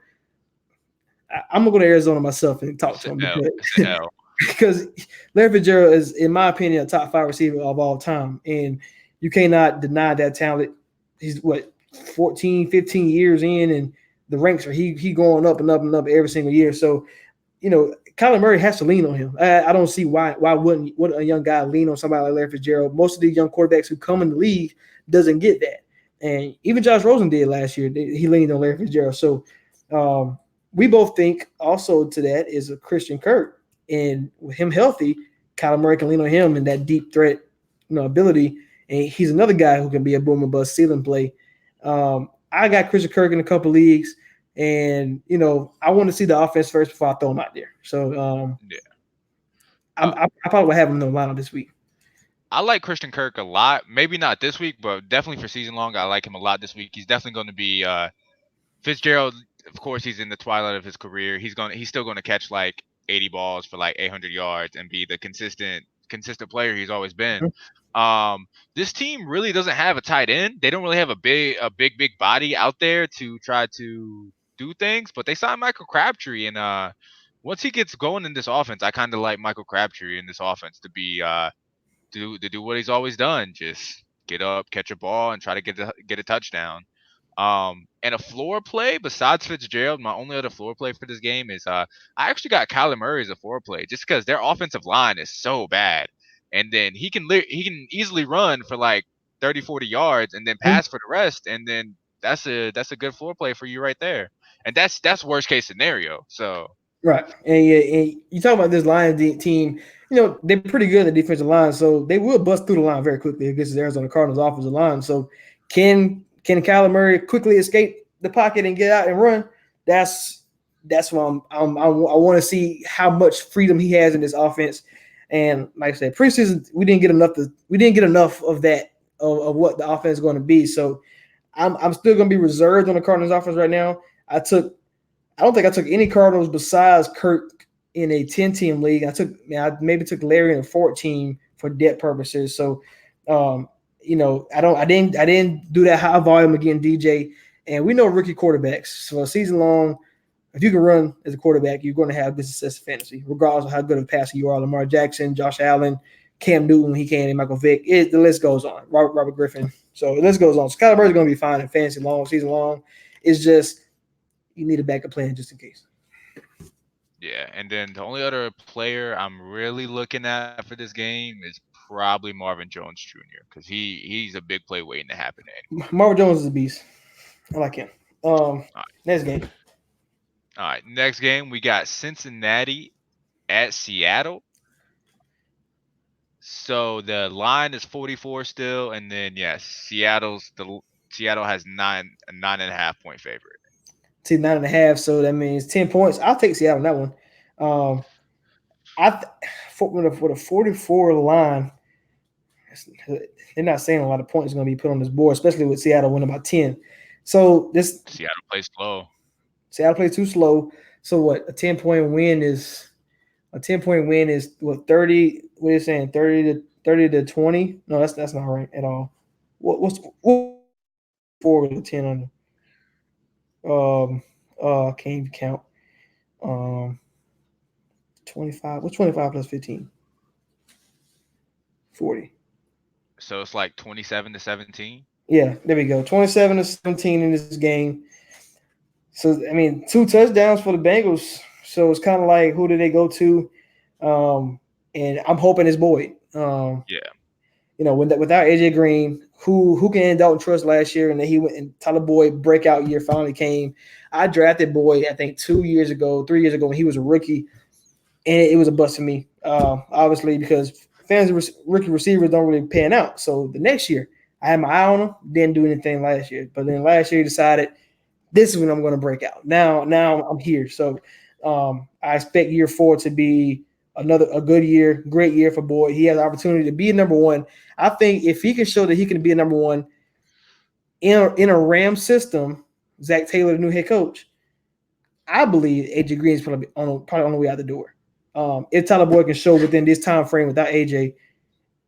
I'm gonna go to Arizona myself and talk It's to an him L. It's an L. because Larry Fitzgerald is, in my opinion, a top 5 receiver of all time, and you cannot deny that talent. He's 14, 15 years in, and the ranks are he going up and up and up every single year. So, Kyler Murray has to lean on him. I don't see why wouldn't a young guy lean on somebody like Larry Fitzgerald. Most of these young quarterbacks who come in the league doesn't get that, and even Josh Rosen did last year. He leaned on Larry Fitzgerald. So, we both think also to that is a Christian Kirk, and with him healthy, Kyler Murray can lean on him and that deep threat, ability. And he's another guy who can be a boom and bust ceiling play. I got Christian Kirk in a couple leagues, and I want to see the offense first before I throw him out there. So Yeah. I probably will have him in the lineup this week. I like Christian Kirk a lot. Maybe not this week, but definitely for season long, I like him a lot this week. He's definitely going to be Fitzgerald. Of course, he's in the twilight of his career. He's still going to catch like 80 balls for like 800 yards and be the consistent player he's always been. This team really doesn't have a tight end. They don't really have a big body out there to try to do things. But they signed Michael Crabtree, and once he gets going in this offense, I kind of like Michael Crabtree in this offense to be do what he's always done. Just get up, catch a ball, and try to get a touchdown. And a floor play besides Fitzgerald, my only other floor play for this game is I actually got Kyler Murray as a floor play just because their offensive line is so bad, and then he can easily run for like 30, 40 yards and then pass for the rest, and then that's a good floor play for you right there, and that's worst case scenario. So Right. And you talk about this Lions team, they're pretty good at the defensive line, so they will bust through the line very quickly against the Arizona Cardinals offensive line. So can Kyler Murray quickly escape the pocket and get out and run? That's what I want to see how much freedom he has in this offense. And like I said, preseason we didn't get enough of that of what the offense is going to be. So I'm still going to be reserved on the Cardinals offense right now. I don't think I took any Cardinals besides Kirk in a 10-team league. I maybe took Larry in a 14 for depth purposes. So, I didn't do that high volume again, DJ. And we know rookie quarterbacks. So season long, if you can run as a quarterback, you're going to have good success in fantasy, regardless of how good of a passer you are. Lamar Jackson, Josh Allen, Cam Newton, he came, and Michael Vick. The list goes on. Robert Griffin. So the list goes on. So Kyler Murray's going to be fine in fantasy season long. It's just you need a backup plan just in case. yeah, and then the only other player I'm really looking at for this game is probably Marvin Jones Jr. because he's a big play waiting to happen anyway. Marvin Jones is a beast. I like him. All Next game. right, next game we got Cincinnati at Seattle. So the line is 44 still, and then yes, Seattle has a 9.5 point favorite. See 9.5, so that means 10 points. I'll take Seattle on that one. With a 44 line, they're not saying a lot of points are going to be put on this board, especially with Seattle winning by 10. So this Seattle plays slow. Seattle plays too slow. So what? A 10-point win is what 30? What are you saying? 30 to 20? No, that's not right at all. What's 4 with a 10 on it? Can't even count. 25. What's 25 plus 15? 40. So it's like 27-17. Yeah, there we go. 27-17 in this game. So I mean, 2 touchdowns for the Bengals. So it's kind of like, who do they go to? And I'm hoping it's Boyd. Yeah. Without AJ Green, who can Dalton trust last year, and then he went and Tyler Boyd breakout year finally came. I drafted Boyd, I think 3 years ago when he was a rookie, and it was a bust for me. Obviously because fantasy rookie receivers don't really pan out. So the next year, I had my eye on him, didn't do anything last year. But then last year he decided this is when I'm going to break out. Now I'm here. So I expect year 4 to be another a good year, great year for Boyd. He has the opportunity to be a number one. I think if he can show that he can be a number one in a Ram system, Zach Taylor, the new head coach, I believe AJ Green is probably on the way out the door. If Tyler Boyd can show within this time frame without AJ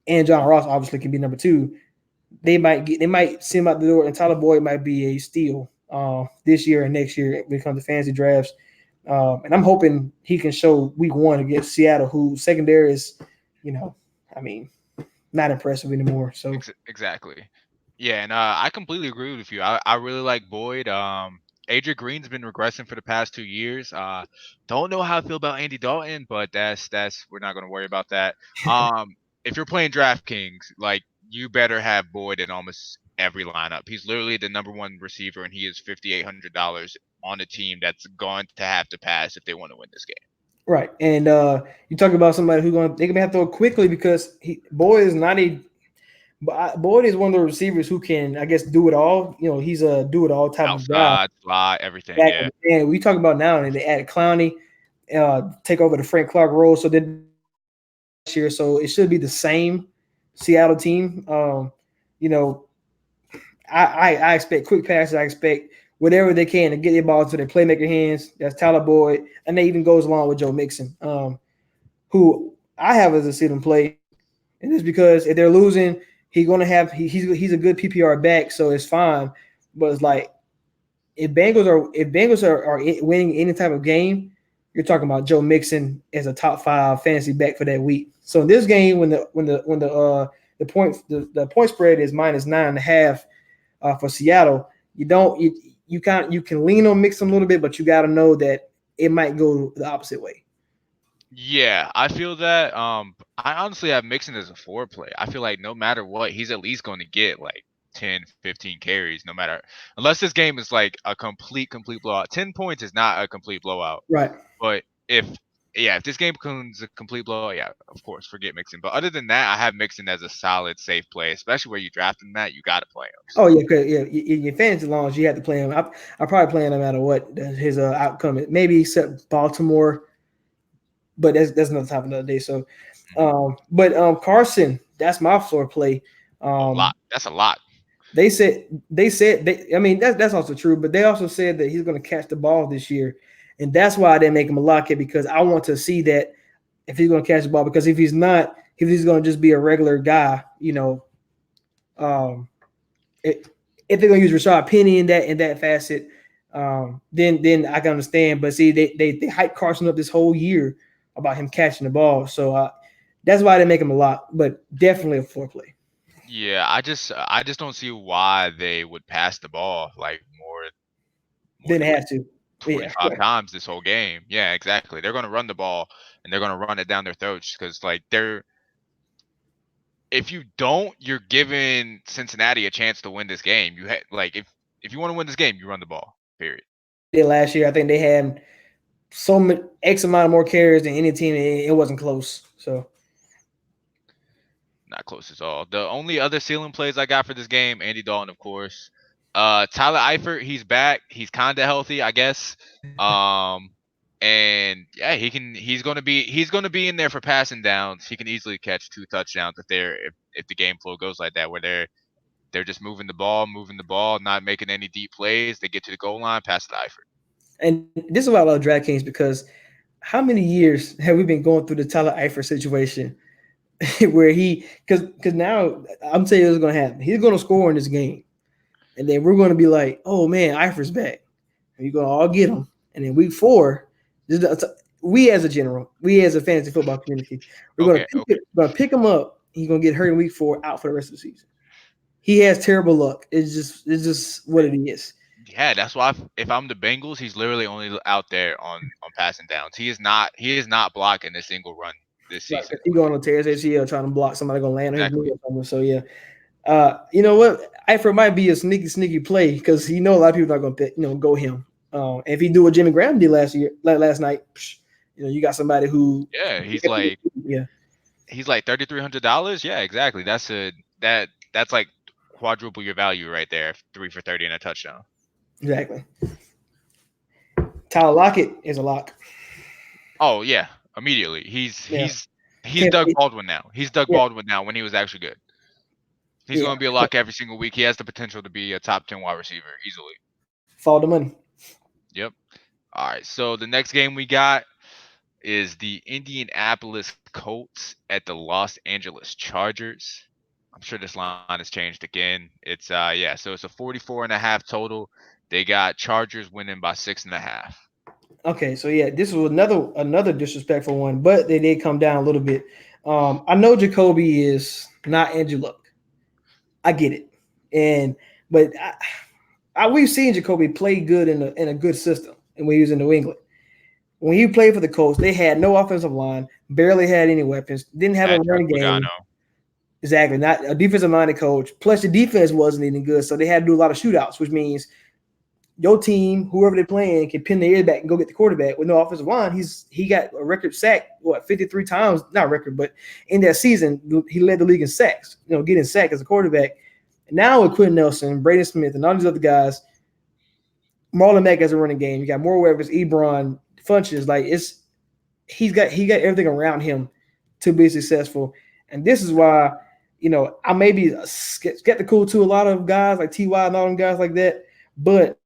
and John Ross obviously can be number two, they might see him out the door, and Tyler Boyd might be a steal this year and next year when it comes to fantasy drafts. And I'm hoping he can show week one against Seattle, who secondary is, you know, I mean, not impressive anymore. So Exactly. Yeah, and I completely agree with you. I really like Boyd. Adrian Green's been regressing for the past 2 years. Don't know how I feel about Andy Dalton, but that's we're not going to worry about that. If you're playing DraftKings, like you better have Boyd in almost every lineup. He's literally the number one receiver, and he is $5,800 on a team that's going to have to pass if they want to win this game. right, and you talk about somebody who's going they're gonna have to throw quickly because Boyd is not a Boyd is one of the receivers who can, I guess, do it all. You know, he's a do it all type of guy. Outside, fly, everything. Yeah. Exactly. And we talk about now, and they added Clowney, take over the Frank Clark role. So then last year, so it should be the same Seattle team. You know, I expect quick passes. I expect whatever they can to get their ball to their playmaker hands. That's Tyler Boyd, and that even goes along with Joe Mixon, who I have as a sit and play. And it's because if they're losing, he's gonna have he's a good PPR back, so it's fine. But it's like if Bengals are winning any type of game, you're talking about Joe Mixon as a top 5 fantasy back for that week. So in this game, when the point spread is -9.5 for Seattle, you can lean on Mixon a little bit, but you got to know that it might go the opposite way. Yeah, I feel that. I honestly have Mixon as a four play. I feel like no matter what, he's at least going to get like 10, 15 carries, no matter unless this game is like a complete blowout. 10 points is not a complete blowout. Right. But if this game becomes a complete blowout, yeah, of course, forget Mixon. But other than that, I have Mixon as a solid, safe play, especially where you draft him that you got to play him. Oh So yeah, yeah. In your fantasy launch, you have to play him. I probably play him no matter what his outcome is. Maybe except Baltimore, but that's another time another day. So, mhm. but Carson, that's my floor play. A Um, lot. That's a lot. I mean that's also true, but they also said that he's going to catch the ball this year, and that's why I didn't make him a lock it because I want to see that if he's going to catch the ball. Because if he's not, if he's going to just be a regular guy, um, it, if they're going to use Rashad Penny in that facet, then I can understand. But see, they hyped Carson up this whole year about him catching the ball, so that's why I didn't make him a lock, but definitely a floor play. Yeah, I just don't see why they would pass the ball like more Didn't than like have to. Yeah. 25 times this whole game. Yeah, exactly. They're going to run the ball and they're going to run it down their throats because like they're if you don't, you're giving Cincinnati a chance to win this game. Like if you want to win this game, you run the ball. Period. They did last year. I think they had so many X amount of more carries than any team. It wasn't close. So Not close at all. The only other ceiling plays I got for this game, Andy Dalton, of course. Tyler Eifert, he's back. He's kind of healthy, I guess. Um, and yeah, he's gonna be in there for passing downs. He can easily catch 2 touchdowns if the game flow goes like that, where they're just moving the ball, not making any deep plays. They get to the goal line, pass it to Eifert. and this is why I love DraftKings because how many years have we been going through the Tyler Eifert situation where because now I'm telling you what's going to happen. He's going to score in this game, and then we're going to be like, oh man, Eifert's back. And you're going to all get him, and then week 4, we as a fantasy football community, we're going to Okay, okay. pick him up. He's going to get hurt in week 4, out for the rest of the season. He has terrible luck. It's just what it is. Yeah, that's why if I'm the Bengals, he's literally only out there on passing downs. He is not blocking a single run this Right. season. He going Like on tears ACL trying to block somebody going to land on his knee exactly. or something. So yeah. You know what? Eifert might be a sneaky play because he know a lot of people are going to go him. If he do what Jimmy Graham did last night, you got somebody who Yeah, he's like yeah. $3,300. Yeah, exactly. That's like quadruple your value right there. 3 for 30 and a touchdown. Exactly. Tyler Lockett is a lock. Oh yeah, immediately. Yeah. He's Can't Doug wait. Baldwin now. He's Doug Yeah. Baldwin now when he was actually good. He's Yeah. going to be a lock every single week. He has the potential to be a top 10 wide receiver easily. Follow the money. Yep. All right. So the next game we got is the Indianapolis Colts at the Los Angeles Chargers. I'm sure this line has changed again. It's yeah, so it's a 44.5 total. They got Chargers winning by 6.5. Okay, so yeah, this was another disrespectful one, but they did come down a little bit. I know Jacoby is not Andrew Luck. I get it, and but we've seen Jacoby play good in a good system, and when he was in New England. When he played for the Colts, they had no offensive line, barely had any weapons, didn't have a At running Logano. game. Exactly, not a defensive minded coach. Plus, the defense wasn't even good, so they had to do a lot of shootouts, which means your team, whoever they're playing, can pin their ear back and go get the quarterback with no offensive line. He got a record sack, 53 times, not record, but in that season, he led the league in sacks, getting sacked as a quarterback. Now with Quentin Nelson, Braden Smith, and all these other guys, Marlon Mack as a running game. You got more weapons, Ebron, Funches. Like he got everything around him to be successful. And this is why, I may be skeptical to a lot of guys like Ty and all them guys like that, but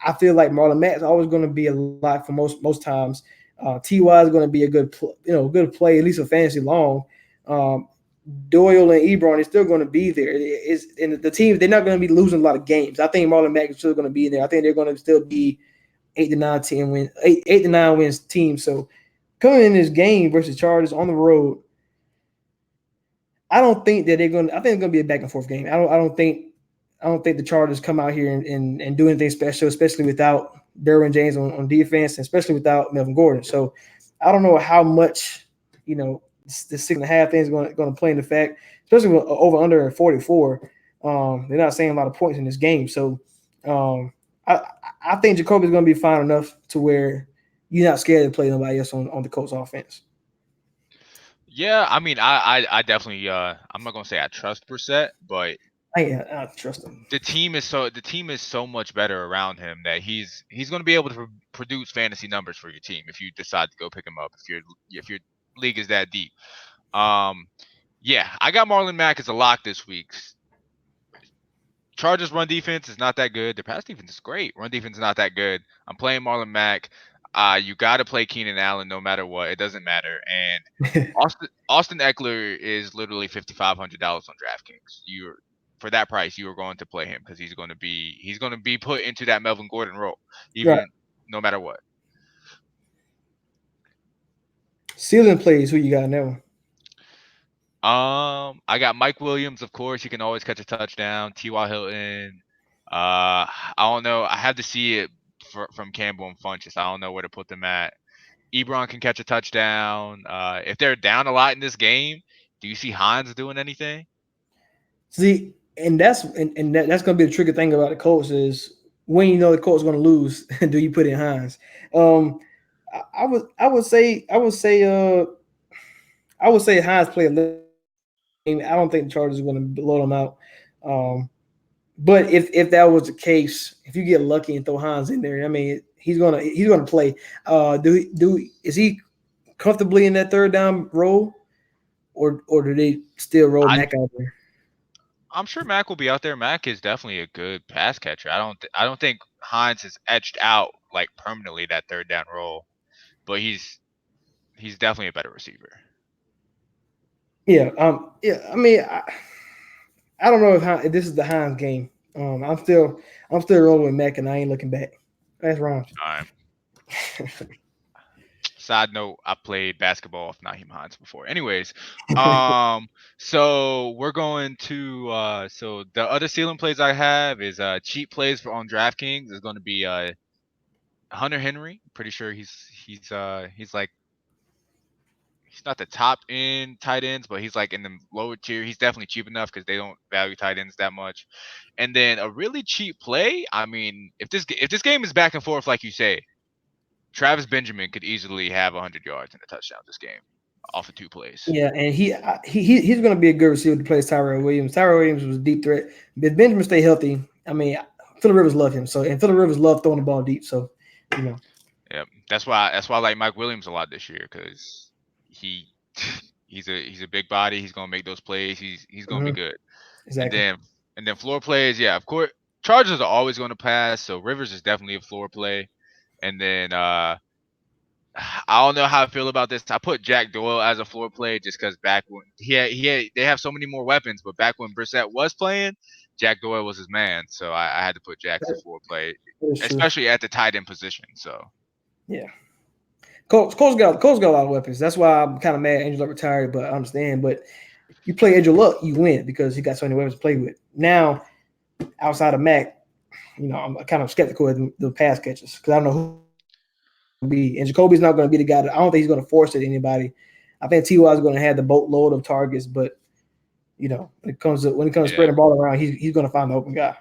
I feel like Marlon Mack's always going to be a lot for most times. Ty is going to be a good play, at least a fantasy long. Um, Doyle and Ebron is still going to be there. And the teams, they're not going to be losing a lot of games. I think Marlon Mack is still going to be there. I think they're going to still be 8 to 9 wins team. So coming in this game versus Chargers on the road, I don't think that they're going. I think it's going to be a back and forth game. I don't think the Chargers come out here and do anything special, especially without Derwin James on defense, and especially without Melvin Gordon. So I don't know how much the 6.5 thing is going to play in the fact, especially with over under 44. They're not saying a lot of points in this game, so um, I I think Jacoby's going to be fine enough to where you're not scared to play nobody else on the Colts offense. Yeah, I mean, I definitely I'm not gonna say I trust Brissett, but I trust him. the team is so much better around him that he's going to be able to produce fantasy numbers for your team if you decide to go pick him up if your league is that deep. Um, yeah, I got Marlon Mack as a lock this week. Chargers run defense is not that good. Their pass defense is great. Run defense is not that good. I'm playing Marlon Mack. You got to play Keenan Allen no matter what. It doesn't matter. And Austin Eckler is literally $5,500 on DraftKings. You're For that price, you are going to play him because he's going to be put into that Melvin Gordon role, Right. even no matter what. Ceiling plays, who you got now? I got Mike Williams, of course. He can always catch a touchdown. T.Y. Hilton. I don't know. I have to see it from Campbell and Funches. I don't know where to put them at. Ebron can catch a touchdown. If they're down a lot in this game, do you see Hines doing anything? See, and that's going to be the tricky thing about the Colts is when you know the Colts going to lose, do you put in Hines? Um, I would say Hines play a little. I don't think the Chargers are going to blow them out. Um, but if that was the case, if you get lucky and throw Hines in there, I mean he's gonna play. Is he comfortably in that third down role, or do they still roll I Mac out there? I'm sure Mac will be out there. Mac is definitely a good pass catcher. I don't think Hines is etched out like permanently that third down role, but he's definitely a better receiver. Yeah. I mean, I don't know if this is the Hines game. I'm still rolling with Mac, and I ain't looking back. That's wrong. Um, Side note, I played basketball with Naheem Hines before. Anyways, so we're going to so the other ceiling plays I have is cheap plays for on DraftKings is going to be Hunter Henry. Pretty sure he's like he's not the top end tight ends, but he's like in the lower tier. He's definitely cheap enough because they don't value tight ends that much. And then a really cheap play. I mean, if this game is back and forth like you say, Travis Benjamin could easily have 100 yards and a touchdown this game off of two plays. Yeah, and he's going to be a good receiver to play Tyrell Williams. Tyrell Williams was a deep threat. If Benjamin stay healthy, I mean, Phillip Rivers love him. So and Phillip Rivers love throwing the ball deep. So you know, Yeah, that's why I like Mike Williams a lot this year because he he's a big body. He's gonna make those plays. He's gonna be mhm, good. And exactly. then and then floor plays, yeah, of course. Chargers are always going to pass, so Rivers is definitely a floor play. And then I don't know how I feel about this. I put Jack Doyle as a floor play just because back when they have so many more weapons, but back when Brissett was playing, Jack Doyle was his man, so I had to put Jack as a That, floor play, that is true. especially at the tight end position. So Yeah. Cole's got a lot of weapons. That's why I'm kind of mad Andrew Luck retired, but I understand. But you play Andrew Luck, you win because he got so many weapons to play with. Now, outside of Mac, I'm kind of skeptical of the pass catches because I don't know who it's going to be. And Jacoby's not going to be the guy. I don't think he's going to force it to anybody. I think Ty is going to have the boatload of targets, but when it comes to yeah, spreading the ball around, he's going to find the open guy.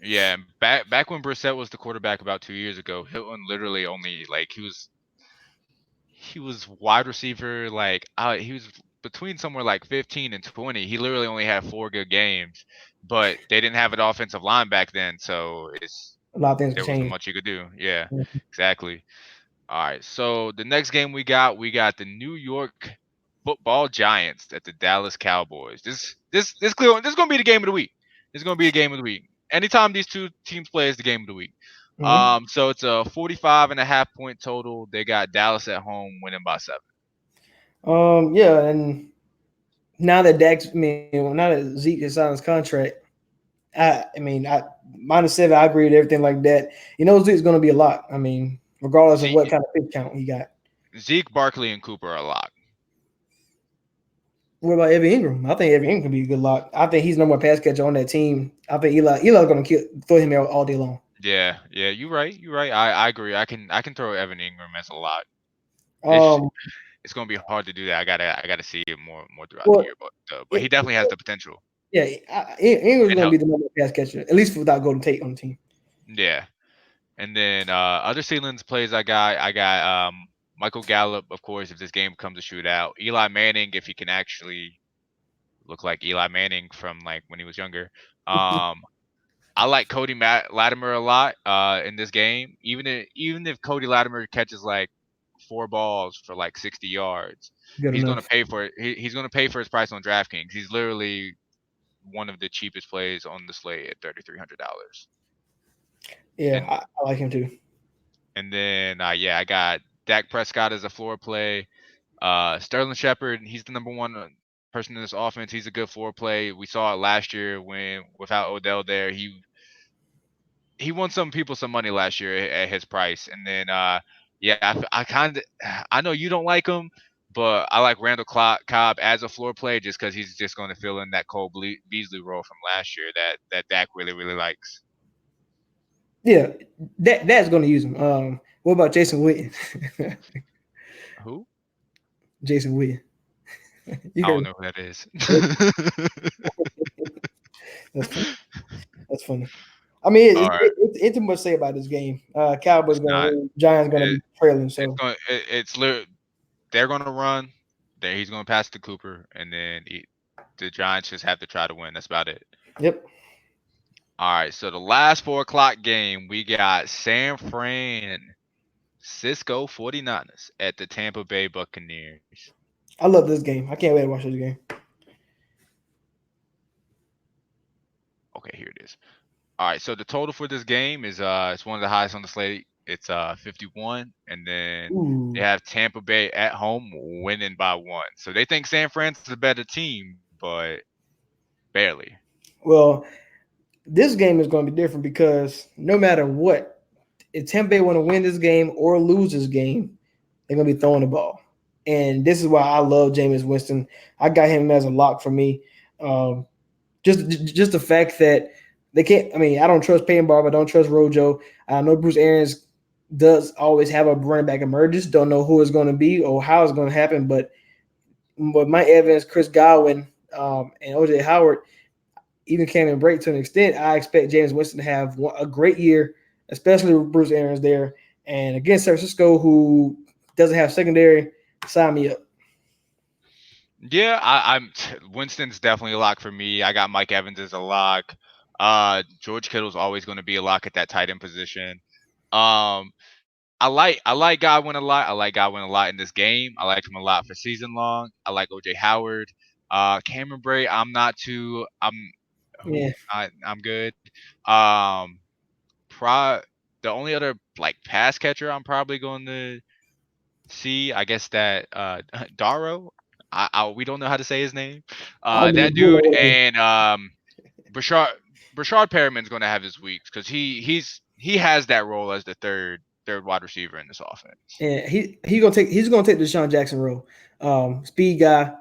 yeah. Back when Brissett was the quarterback about 2 years ago, Hilton literally only like he was wide receiver like he was between somewhere like 15 and 20. He literally only had 4 good games, but they didn't have an offensive line back then, so A lot of things can there wasn't change. much you could do. Yeah, exactly. All right, so the next game we got the New York Football Giants at the Dallas Cowboys. This is gonna be the game of the week. This is gonna be the game of the week. Anytime these two teams play is the game of the week. Mm-hmm. So it's a 45.5 point total. They got Dallas at home winning by 7. Yeah, and now that Zeke has signed his contract, I minus 7, I agree with everything like that. Zeke's going to be a lot. I mean, regardless of what Zeke, kind of pick count he got. Zeke, Barkley, and Cooper are a lock. What about Evan Ingram? I think Evan Ingram can be a good lock. I think he's number one pass catcher on that team. I think Eli's going to throw him out all day long. Yeah, yeah, you're right. You're right. I agree. I can throw Evan Ingram as a lot. It's Um, it's gonna be hard to do that. I gotta see it more throughout the well, year, but he it, definitely has the potential. yeah, Ingram's And going to help. be the number one pass catcher, at least without Golden Tate on the team. Yeah. And then other ceilings plays I got Michael Gallup, of course, if this game becomes a shootout. Eli Manning, if he can actually look like Eli Manning from like when he was younger. Um I like Latimer a lot in this game. Even if Cody Latimer catches like 4 balls for like 60 yards, Good he's gonna enough. pay for it. He's gonna pay for his price on DraftKings. He's literally one of the cheapest plays on the slate at $3,300. Yeah, And I like him too. and then yeah, I got Dak Prescott as a floor play. Sterling Shepard, he's the number one person in this offense. He's a good floor play. We saw it last year when without Odell there, he won some people some money last year at his price. And then yeah, I kind of I know you don't like him, but I like Randall Cobb as a floor play just because he's just going to fill in that Cole Beasley role from last year that Dak really likes. Yeah, that's going to use him. What about Jason Witten? Who? Jason Witten. You I don't heard know who that is. it. That's funny. That's funny. I mean, All right, it's too much to say about this game. Cowboys it's going to not. win. Giants going to It, be trailing. it's So, going. It's literally they're going to run. There he's going to pass to Cooper, and then the Giants just have to try to win. That's about it. yep. All right, so the last 4 o'clock game, we got San Francisco 49ers at the Tampa Bay Buccaneers. I love this game. I can't wait to watch this game. Okay, here it is. All right, so the total for this game is it's one of the highest on the slate. It's 51, and then they Ooh. have Tampa Bay at home winning by 1. So they think San Fran's a better team, but barely. Well, this game is going to be different because no matter what, if Tampa Bay want to win this game or lose this game, they're going to be throwing the ball. And this is why I love Jameis Winston. I got him as a lock for me. Um, just the fact that they can't. I mean, I don't trust Peyton Barber. I don't trust Rojo. I know Bruce Arians does always have a running back emerges. Don't know who it's going to be or how it's going to happen. But Mike Evans, Chris Godwin, and OJ Howard even came in break to an extent. I expect James Winston to have a great year, especially with Bruce Arians there. And against San Francisco, who doesn't have secondary, sign me up. Yeah, I'm Winston's definitely a lock for me. I got Mike Evans as a lock. George Kittle's always going to be a lock at that tight end position. Um, I like Godwin a lot. I like Godwin a lot in this game. I like him a lot for season long. I like OJ Howard. Cameron Bray, I'm not too. Yeah, I'm good. Um, pro the only other like pass catcher I'm probably going to see, I guess that Daro. We don't know how to say his name. I don't That know dude what it is. and Brashard Brashard Perriman's going to have his weeks because he has that role as the third wide receiver in this offense. And he's gonna take the Deshaun Jackson role. Speed guy,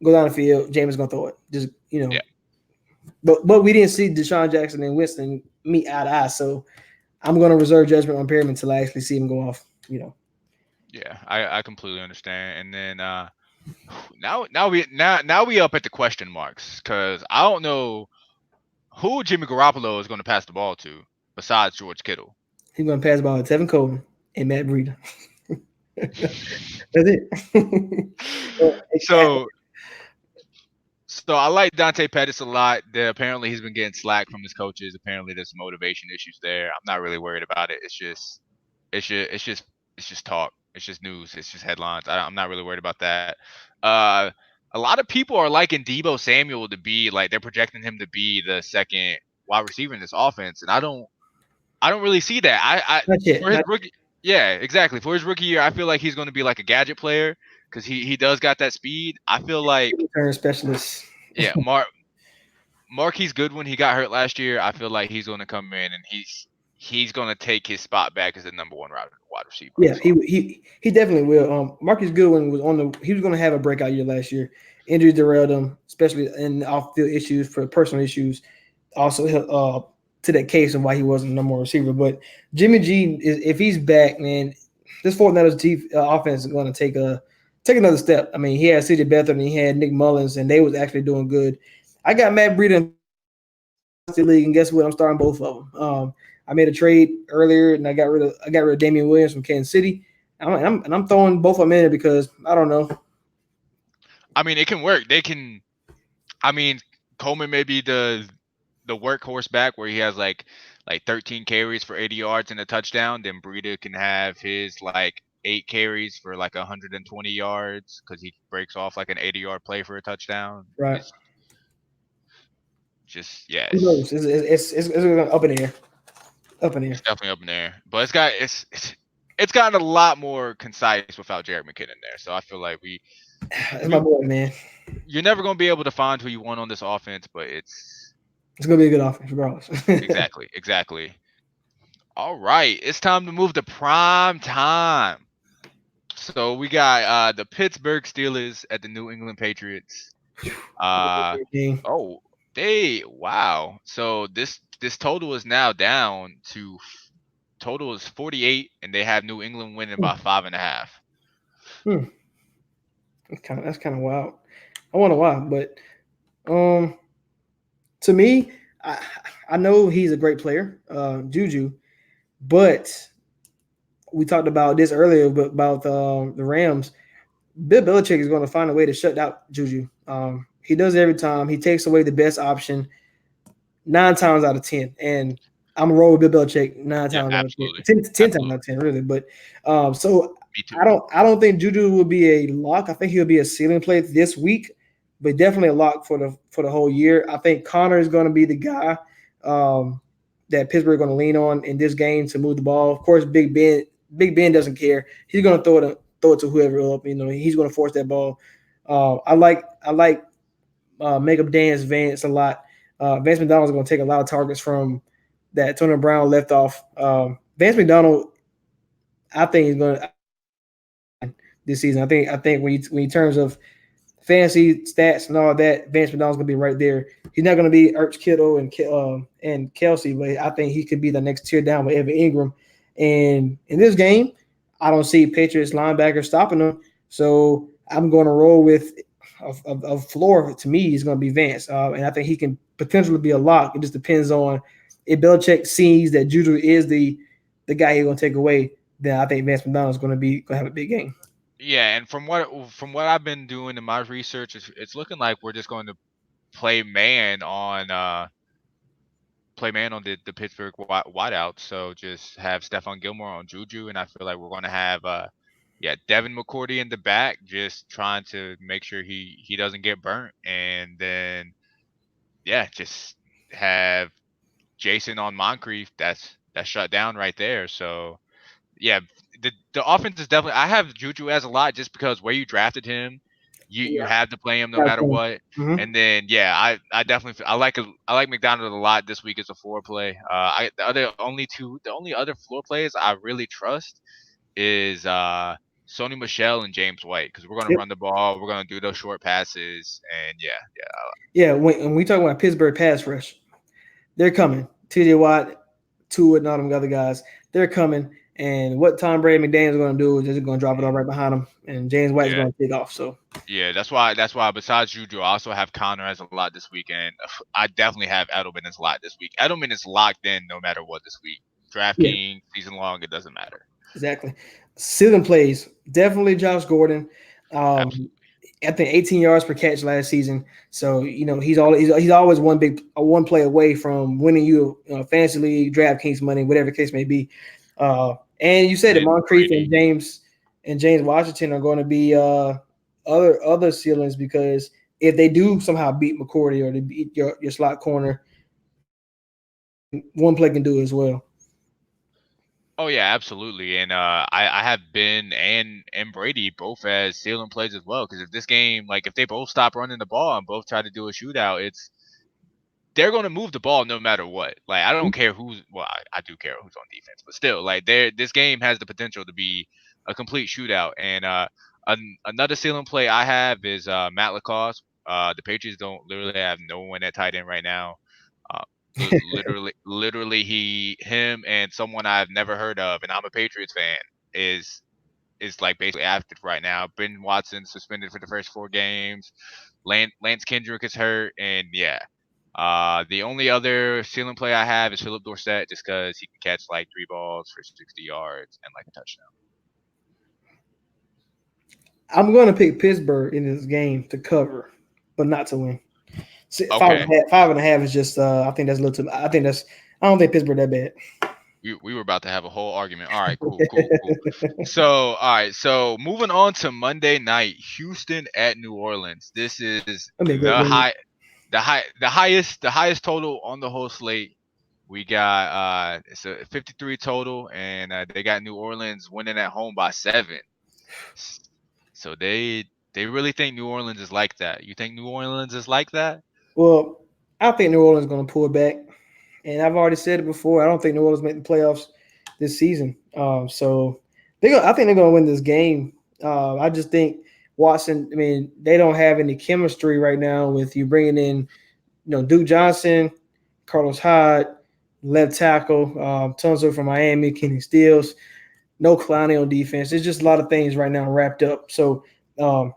go down the field. James is gonna throw it. Just Yeah, but we didn't see Deshaun Jackson and Winston meet eye to eye. So I'm gonna reserve judgment on Perryman until I actually see him go off. yeah, I completely understand. And then now we up at the question marks because I don't know who Jimmy Garoppolo is going to pass the ball to besides George Kittle. He's gonna pass the ball to Tevin Coleman and Matt Breida. That's it. so So I like Dante Pettis a lot. Apparently he's been getting slack from his coaches. Apparently there's some motivation issues there. I'm not really worried about it. It's just talk. It's just news. It's just headlines. I'm not really worried about that. Uh, a lot of people are liking Debo Samuel to be like they're projecting him to be the second wide receiver in this offense, and I don't really see that. I Not yet. for his Not rookie, yeah, exactly. For his rookie year, I feel like he's going to be like a gadget player because he does got that speed. I feel like return specialist. yeah, Marquise Goodwin, he got hurt last year. I feel like he's going to come in and he's going to take his spot back as the number one wide receiver on Yeah, this offense. he definitely will. Marcus Goodwin was he was going to have a breakout year last year. Injuries derailed him, especially in off field issues for personal issues. Also, to that case of why he wasn't the number one receiver. But Jimmy G, if he's back, man, this 49ers offense is going to take another step. I mean, he had CJ Beathard and he had Nick Mullins, and they was actually doing good. I got Matt Breida in the league, and guess what? I'm starting both of them. I made a trade earlier, and I got rid of Damian Williams from Kansas City. I'm throwing both of them in there because I don't know. I mean, it can work. They can. I mean, Coleman may be the workhorse back where he has like 13 carries for 80 yards and a touchdown. Then Breida can have his like 8 carries for like 120 yards because he breaks off like an 80-yard play for a touchdown. Right? It's just Who knows? It's up in the air, up in the it's air. definitely up in there. But it's gotten a lot more concise without Jared McKinnon there. So I feel like That's my we boy, man. you're never gonna be able to find who you want on this offense, but it's It's gonna be a good offense, regardless. exactly. All right, it's time to move to prime time. So we got the Pittsburgh Steelers at the New England Patriots. Uh oh, wow. So this total is now down to total is 48, and they have New England winning by 5.5. Hmm. That's kind of wild. I wonder why, but um, to me, I I know he's a great player, Juju, but we talked about this earlier, but about the Rams. Bill Belichick is going to find a way to shut out Juju. He does it every time. He takes away the best option 9 times out of 10. And I'm a roll with Bill Belichick nine Yeah, times out of 10. absolutely, 10 times out absolutely. of 10, really. But so Me too. I don't think Juju will be a lock. I think he'll be a ceiling play this week, but definitely a lock for the whole year. I think Connor is going to be the guy that Pittsburgh going to lean on in this game to move the ball. Of course, Big Ben doesn't care. He's going to throw it to whoever up. He's going to force that ball. I like make up Dance Vance a lot. Vance McDonald is going to take a lot of targets from that Tony Brown left off. Vance McDonald, I think he's going to this season. I think when in terms of fancy stats and all that, Vance McDonald's gonna be right there. He's not gonna be Ertz Kittle and Kelsey, but I think he could be the next tier down with Evan Ingram. And in this game, I don't see Patriots linebackers stopping them. So I'm going to roll with a floor. To me, is going to be Vance, and I think he can potentially be a lock. It just depends on if Belichick sees that Juju is the guy he's going to take away. Then I think Vance McDonald is going to have a big game. Yeah, and from what I've been doing in my research, it's looking like we're just going to play man play man on the Pittsburgh wideout. So just have Stephon Gilmore on Juju, and I feel like we're gonna have yeah, Devin McCourty in the back, just trying to make sure he doesn't get burnt, and then yeah, just have Jason on Moncrief. That's shut down right there. So yeah, the offense is definitely. I have Juju as a lot just because where you drafted him, you Yeah. have to play him no Got matter to. what. Mhm. And then yeah, I definitely I like McDonald a lot this week as a floor play. The only other floor plays I really trust is Sony Michelle and James White because we're gonna Yep. run the ball, we're gonna do those short passes, and yeah, Yeah. When we talk about Pittsburgh pass rush, they're coming. T.J. Watt, Tua, and all them other guys, they're coming. And what Tom Brady and McDaniel's going to do is they're just going to drop it all right behind them, and James White is yeah. going to take off. So Yeah, that's why besides Juju, I also have Connor as a lot this weekend. I definitely have Edelman as a lot this week. Edelman is locked in no matter what this week. yeah, DraftKings, season long, it doesn't matter. exactly. Ceiling plays definitely Josh Gordon. Um, Absolutely. I think 18 yards per catch last season. So he's always one play away from winning you a fantasy league, DraftKings money, whatever the case may be. And you said that Hit Moncrief Brady. and James Washington are going to be other ceilings because if they do somehow beat McCourty or they beat your slot corner, one play can do it as well. Oh yeah, absolutely. And I have Ben and Brady both as ceiling plays as well. Because if this game, like if they both stop running the ball and both try to do a shootout, it's they're going to move the ball no matter what. Like I don't care who's well, I do care who's on defense, but still, like this game has the potential to be a complete shootout. And another ceiling play I have is Matt Lacoste. The Patriots don't literally have no one at tight end right now. Uh, literally, him, and someone I've never heard of, and I'm a Patriots fan, is like basically active right now. Ben Watson suspended for the first 4 games. Lance Kendrick is hurt, and yeah. The only other ceiling play I have is Philip Dorsett, just because he can catch like 3 balls for 60 yards and like a touchdown. I'm going to pick Pittsburgh in this game to cover, but not to win. Five and Okay, a half. 5.5 is just. I think that's a little too. I think that's. I don't think Pittsburgh that bad. we were about to have a whole argument. All right, cool. So, all right, so moving on to Monday night, Houston at New Orleans. This is I mean, great game. the highest total on the whole slate. We got it's a 53 total, and they got New Orleans winning at home by 7. S- So they really think New Orleans is like that. You think New Orleans is like that? Well, I think New Orleans is going to pull back, and I've already said it before. I don't think New Orleans make the playoffs this season. So I think they're going to win this game. I just think Watson. I mean, they don't have any chemistry right now with you bringing in, Duke Johnson, Carlos Hyde, left tackle, Tunzo from Miami, Kenny Stills, no Clowney on defense. There's just a lot of things right now wrapped up. So um,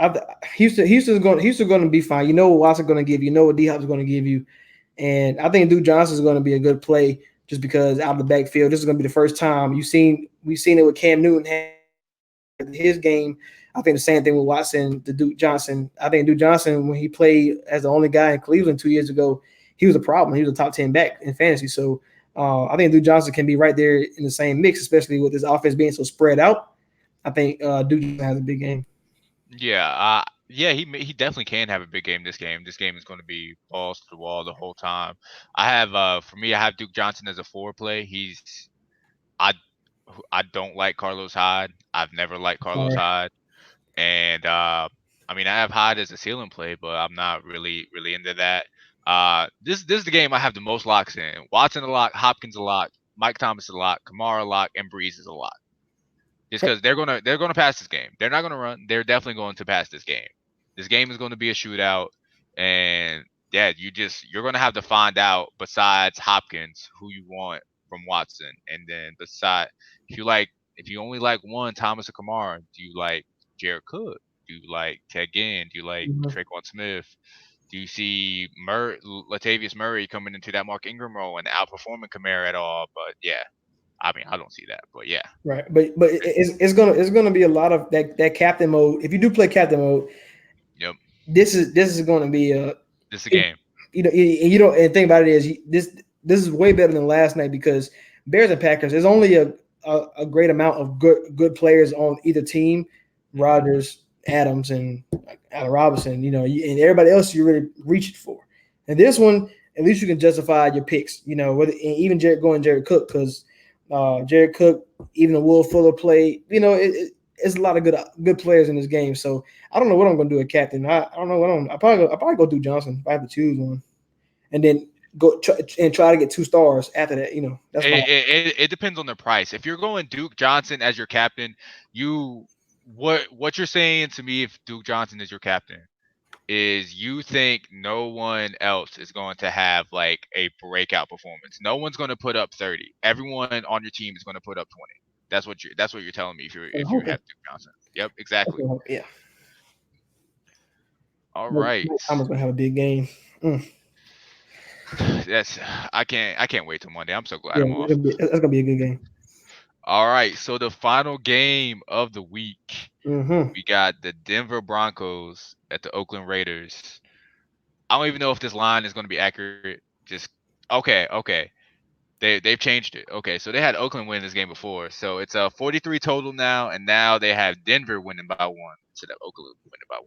I, Houston's going to be fine. You know what Watson's going to give you. You know what D Hop's going to give you, and I think Duke Johnson's going to be a good play just because out of the backfield. This is going to be the first time we've seen it with Cam Newton his game. I think the same thing with Watson to Duke Johnson. I think Duke Johnson, when he played as the only guy in Cleveland 2 years ago, he was a problem. He was a top 10 back in fantasy. So I think Duke Johnson can be right there in the same mix, especially with his offense being so spread out. I think Duke Johnson has a big game. Yeah, he definitely can have a big game this game. This game is going to be balls to the wall the whole time. I have for me, I have Duke Johnson as a 4 play. I I don't like Carlos Hyde. I've never liked Carlos Sorry. Hyde, and I mean I have Hyde as a ceiling play, but I'm not really into that. This is the game I have the most locks in. Watson a lock, Hopkins a lock, Mike Thomas a lock, Kamara a lock, and Breeze is a lock. Just because they're gonna pass this game. They're not gonna run. They're definitely going to pass this game. This game is going to be a shootout, and yeah, you're gonna have to find out besides Hopkins who you want from Watson, and then beside if you only like one Thomas or Kamara, do you like Jared Cook? Do you like Ted Ginn? Do you like Mhm. Traquan Smith? Do you see Latavius Murray coming into that Mark Ingram role and outperforming Kamara at all? But yeah, I mean I don't see that, but yeah, Right, but it's gonna be a lot of that captain mode. If you do play captain mode, yep, this is going to be a this is the game. and think about it is this is way better than last night because Bears and Packers. There's only a great amount of good players on either team. Hmm. Rodgers, Adams, and Allen Robinson. And everybody else you're really reaching for. And this one, at least you can justify your picks. Whether and even Jared Cook because Jared Cook, even the Will Fuller play. It's a lot of good players in this game. So I don't know what I'm gonna do at captain. I don't know what I probably go do Johnson if I have to choose one, and then try to get 2 stars after that. That's my It depends on the price. If you're going Duke Johnson as your captain, you what you're saying to me if Duke Johnson is your captain is you think no one else is going to have like a breakout performance. No one's going to put up 30. Everyone on your team is going to put up 20. That's what you're telling me if you hoping. have Duke Johnson. Yep, exactly. Yeah, All right. Thomas gonna have a big game. Mm. That's I can't wait till Monday. I'm so glad Yeah, I'm off. that's gonna be a good game. All right, so the final game of the week, Hmm. we got the Denver Broncos at the Oakland Raiders. I don't even know if this line is going to be accurate. Just okay. They've changed it. Okay, so they had Oakland win this game before, so it's a 43 total now, and now they have Denver winning by one instead of Oakland winning by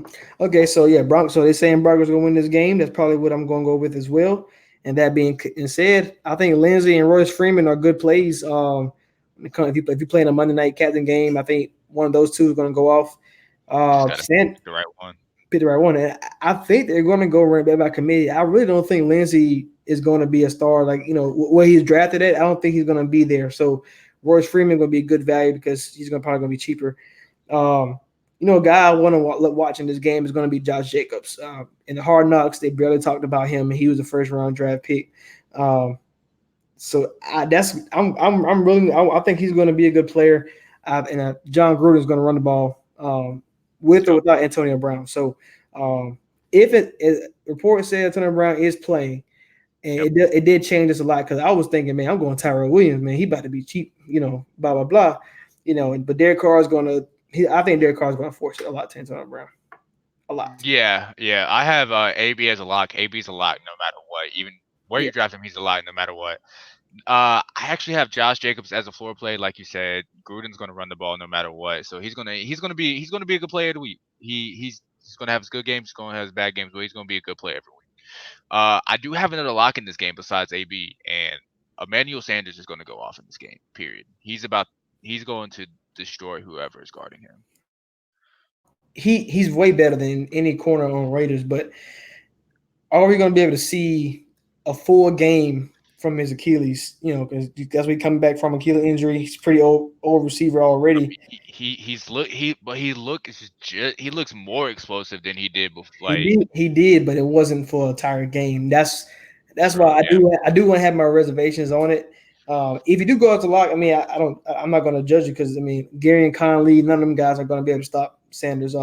one. Okay, so yeah, So they're saying Broncos gonna win this game. That's probably what I'm gonna go with as well. And that being said, I think Lindsey and Royce Freeman are good plays. If you play in a Monday night captain game, I think one of those two is gonna go off. You just gotta Stan pick the right one. pick the right one. And I think they're going to go right back by committee. I really don't think Lindsey is going to be a star. Like where he's drafted at, I don't think he's going to be there. So Royce Freeman going to be a good value because he's going to probably going to be cheaper. Um, a guy I want to watch in this game is going to be Josh Jacobs. In the Hard Knocks, they barely talked about him, and he was a first round draft pick. Um, so I think he's going to be a good player. And John Gruden is going to run the ball with or Yep. without Antonio Brown. So um, if reports say Antonio Brown is playing, and Yep. it did change this a lot because I was thinking, man, I'm going Tyrell Williams, man, he about to be cheap, blah blah blah, but Derek Carr is going to. I think Derek Carr is going to force it a lot to Antonio Brown, a lot. Yeah. I have AB as a lock. AB's a lock no matter what. Even where Yeah, you draft him, he's a lock no matter what. I actually have Josh Jacobs as a floor play, like you said. Gruden's going to run the ball no matter what, so he's gonna be a good player of the week. He's going to have his good games, he's going to have his bad games, but he's going to be a good player every week. I do have another lock in this game besides AB, and Emmanuel Sanders is going to go off in this game. Period. He's going to destroy whoever is guarding him. he's way better than any corner on Raiders, but are we going to be able to see a full game from his Achilles? Because that's what he's coming back from Achilles injury. He's pretty old receiver already. He looks more explosive than he did before. He Like, did, he did, but it wasn't for an entire game. That's bro, why I yeah. do want to have my reservations on it. If you do go out to lock, I mean, I don't. I'm not going to judge you because I mean, Gary and Conley, none of them guys are going to be able to stop Sanders.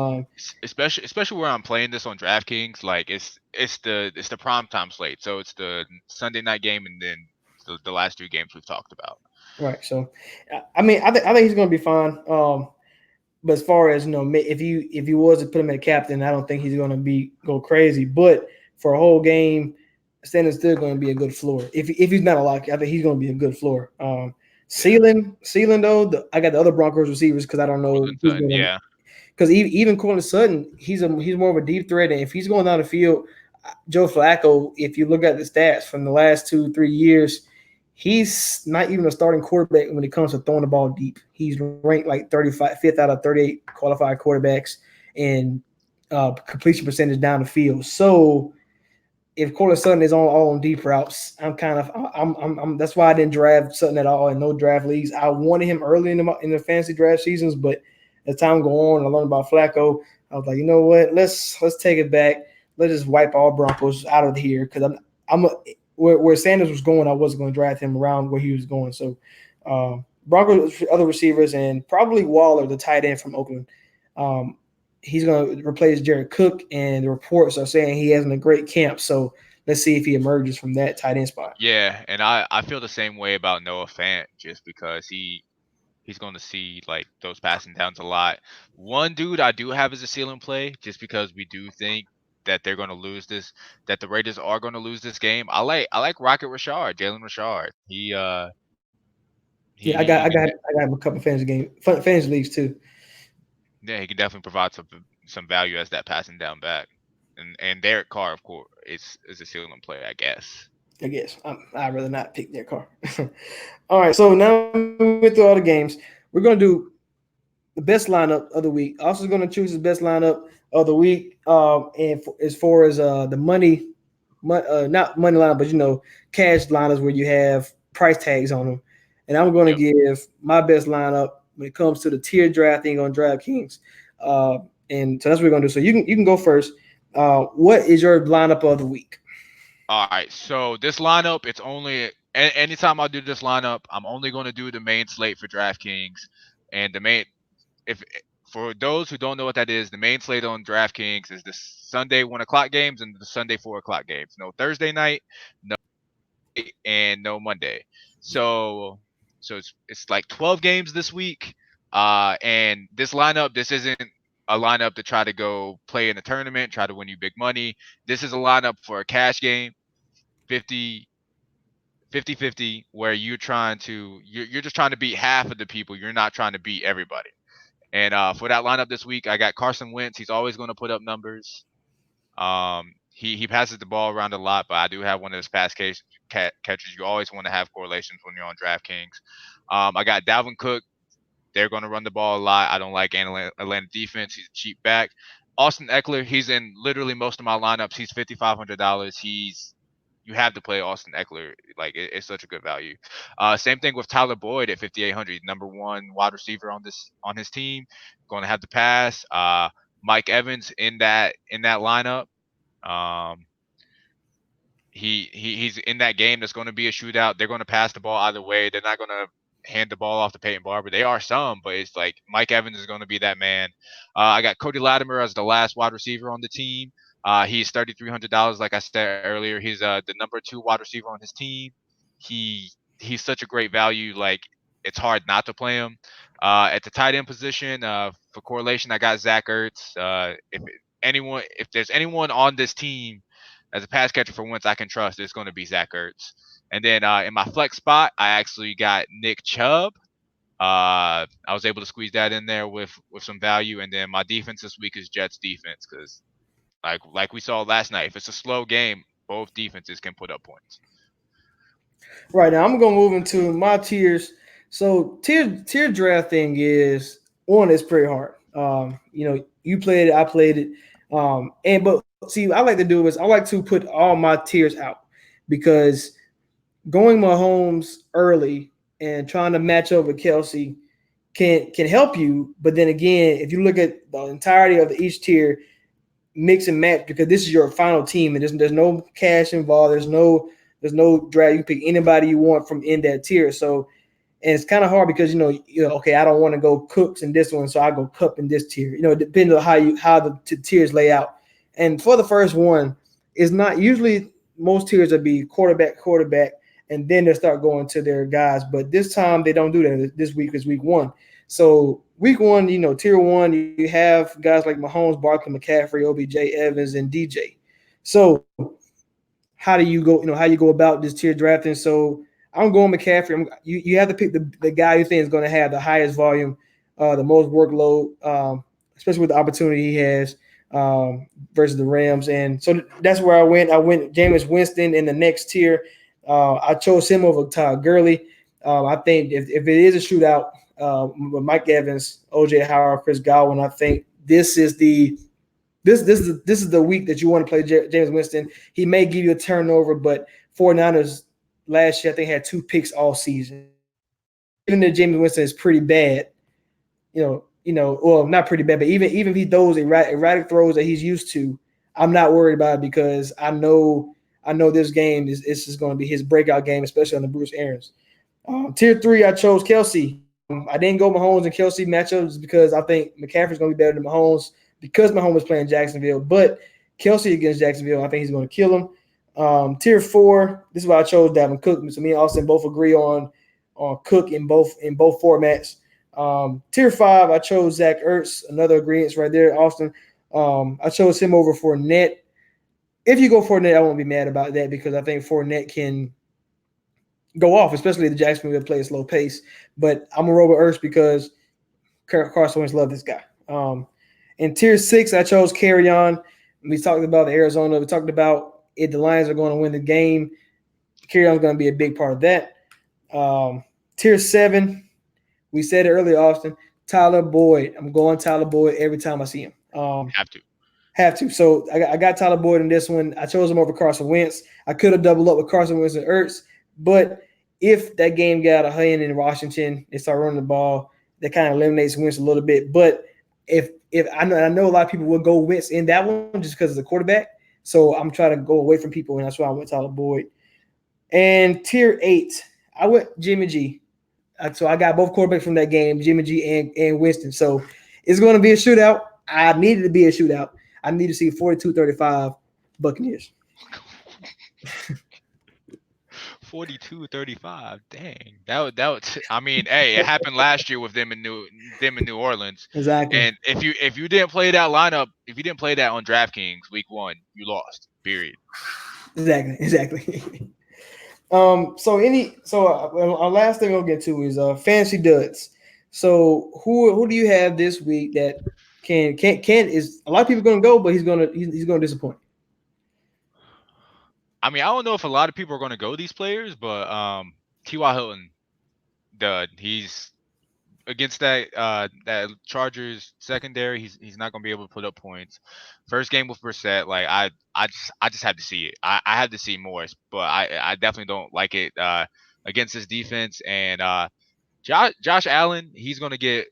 Especially where I'm playing this on DraftKings, like it's the prime time slate, so it's the Sunday night game and then the last two games we've talked about. Right. So, I mean, I think he's going to be fine. But as far as if you was to put him at captain, I don't think he's going to go crazy. But for a whole game, Stanley's still going to be a good floor. If he's not a lock, I think he's going to be a good floor. Yeah, Ceiling though, I got the other Broncos receivers because I don't know Cortland who's Sutton. going to. Yeah, Because even Cortland Sutton, he's more of a deep threat, and if he's going down the field, Joe Flacco, if you look at the stats from the last 2-3 years, he's not even a starting quarterback when it comes to throwing the ball deep. He's ranked like 35th out of 38 qualified quarterbacks and completion percentage down the field. So if Cortland Sutton is on all on deep routes, I'm that's why I didn't draft Sutton at all in no draft leagues. I wanted him early in the fantasy draft seasons, but as time go on, I learned about Flacco. I was like, you know what? Let's take it back. Let's just wipe all Broncos out of here because where Sanders was going, I wasn't going to draft him around where he was going. So Broncos other receivers and probably Waller, the tight end from Oakland. Um, he's going to replace Jared Cook, and the reports are saying he hasn't a great camp. So let's see if he emerges from that tight end spot. yeah, and I feel the same way about Noah Fant just because he's going to see like those passing downs a lot. One dude I do have as a ceiling play just because we do think that they're going to lose this, that the Raiders are going to lose this game. I like Rocket Rashard, Jalen Rashard. Yeah, He I can got him a couple fantasy leagues too. yeah, he can definitely provide some value as that passing down back. And Derek Carr, of course, is a ceiling play, I guess. I guess I'd rather not pick their car. All right, so now we went through all the games. We're gonna do the best lineup of the week. Austin's gonna choose his best lineup of the week. As far as the not money lineup, but cash lineups where you have price tags on them. And I'm going to Yep. give my best lineup when it comes to the tier drafting on DraftKings. And so that's what we're going to do. So you can go first. What is your lineup of the week? All right. So this lineup, it's only anytime I do this lineup, I'm only going to do the main slate for DraftKings, and the main if for those who don't know what that is, the main slate on DraftKings is the Sunday 1 o'clock games and the Sunday 4 o'clock games. No Thursday night, no and no Monday. So it's like 12 games this week. And this lineup, this isn't a lineup to try to go play in a tournament, try to win you big money. This is a lineup for a cash game, 50 50 where you're just trying to beat half of the people. You're not trying to beat everybody. And for that lineup this week, I got Carson Wentz. He's always going to put up numbers. He passes the ball around a lot, but I do have one of his catches. You always want to have correlations when you're on DraftKings. I got Dalvin Cook. They're going to run the ball a lot. I don't like Atlanta defense. He's a cheap back. Austin Eckler, he's in literally most of my lineups. He's $5,500. You have to play Austin Eckler. Like it's such a good value. Same thing with Tyler Boyd at 5,800, number one wide receiver on his team. Going to have to pass. Mike Evans in that lineup. Um, he's in that game. That's going to be a shootout. They're going to pass the ball either way. They're not going to hand the ball off to Peyton Barber. They are some, but it's like Mike Evans is going to be that man. I got Cody Latimer as the last wide receiver on the team. He's $3,300. Like I said earlier, he's the number two wide receiver on his team. He he's such a great value. Like it's hard not to play him. At the tight end position, for correlation, I got Zach Ertz. If there's anyone on this team as a pass catcher for Wentz I can trust, it's going to be Zach Ertz. And then in my flex spot, I actually got Nick Chubb. I was able to squeeze that in there with some value. And then my defense this week is Jets defense because like we saw last night, if it's a slow game, both defenses can put up points. Right now, I'm gonna move into my tiers. So tier drafting is one. It's pretty hard. You played it, I played it. And but see, I like to do is I like to put all my tiers out because going Mahomes early and trying to match up with Kelsey can help you. But then again, if you look at the entirety of each tier, mix and match because this is your final team and there's no cash involved. There's no drag. You can pick anybody you want from in that tier. So and it's kind of hard because okay, I don't want to go Cooks in this one, so I go Cup in this tier. It depends on how the tiers lay out. And for the first one, it's not usually most tiers would be quarterback, and then they start going to their guys. But this time they don't do that. This week is week one. So week one, tier one, you have guys like Mahomes, Barkley, McCaffrey, OBJ, Evans, and DJ. So how do you go? How you go about this tier drafting? So I'm going McCaffrey. You have to pick the guy you think is going to have the highest volume, the most workload, especially with the opportunity he has versus the Rams. And so that's where I went. I went Jameis Winston in the next tier. I chose him over Todd Gurley. I think if it is a shootout with Mike Evans, OJ Howard, Chris Godwin, I think this is the week that you want to play Jameis Winston. He may give you a turnover, but 49ers last year I think had 2 picks all season. Even though Jameis Winston is pretty bad, well, not pretty bad, but even if he throws erratic throws that he's used to, I'm not worried about it because I know this game is just going to be his breakout game, especially on the Bruce Arians. Tier 3, I chose Kelsey. I didn't go Mahomes and Kelsey matchups because I think McCaffrey's going to be better than Mahomes because Mahomes is playing Jacksonville. But Kelsey against Jacksonville, I think he's going to kill him. Tier 4, this is why I chose Dalvin Cook. So me and Austin both agree on Cook in both formats. Tier 5, I chose Zach Ertz, another agreement right there, Austin. I chose him over Fournette. If you go Fournette, I won't be mad about that because I think Fournette can go off, especially if the Jacksonville play a slow pace. But I'm gonna roll with Ertz because Carson Wentz love this guy. In tier 6, I chose Carry On. We talked about the Arizona. We talked about if the Lions are going to win the game. Carry On is going to be a big part of that. Tier 7, we said it earlier, Austin. Tyler Boyd. I'm going Tyler Boyd every time I see him. Have to. Have to. So I got Tyler Boyd in this one. I chose him over Carson Wentz. I could have doubled up with Carson Wentz and Ertz, but if that game got a hand in Washington, they start running the ball, that kind of eliminates Wentz a little bit. But if I know a lot of people will go Wentz in that one just because of the quarterback. So I'm trying to go away from people, and that's why I went Tyler Boyd. And tier 8, I went Jimmy G. So I got both quarterbacks from that game, Jimmy G and Winston. So it's going to be a shootout. I needed to be a shootout. I need to see 42-35 Buccaneers. 42-35. Dang. I mean, hey, it happened last year with them in New Orleans. Exactly. And if you didn't play that lineup, if you didn't play that on DraftKings week 1, you lost. Period. Exactly. Our last thing we'll get to is fancy duds. So who do you have this week that can is a lot of people going to go, but he's going to disappoint. I mean, I don't know if a lot of people are going to go these players, but T.Y. Hilton, he's against that Chargers secondary. He's not going to be able to put up points. First game with Brissett, like I just had to see it. I had to see more, but I definitely don't like it against this defense. And Josh Allen, he's going to get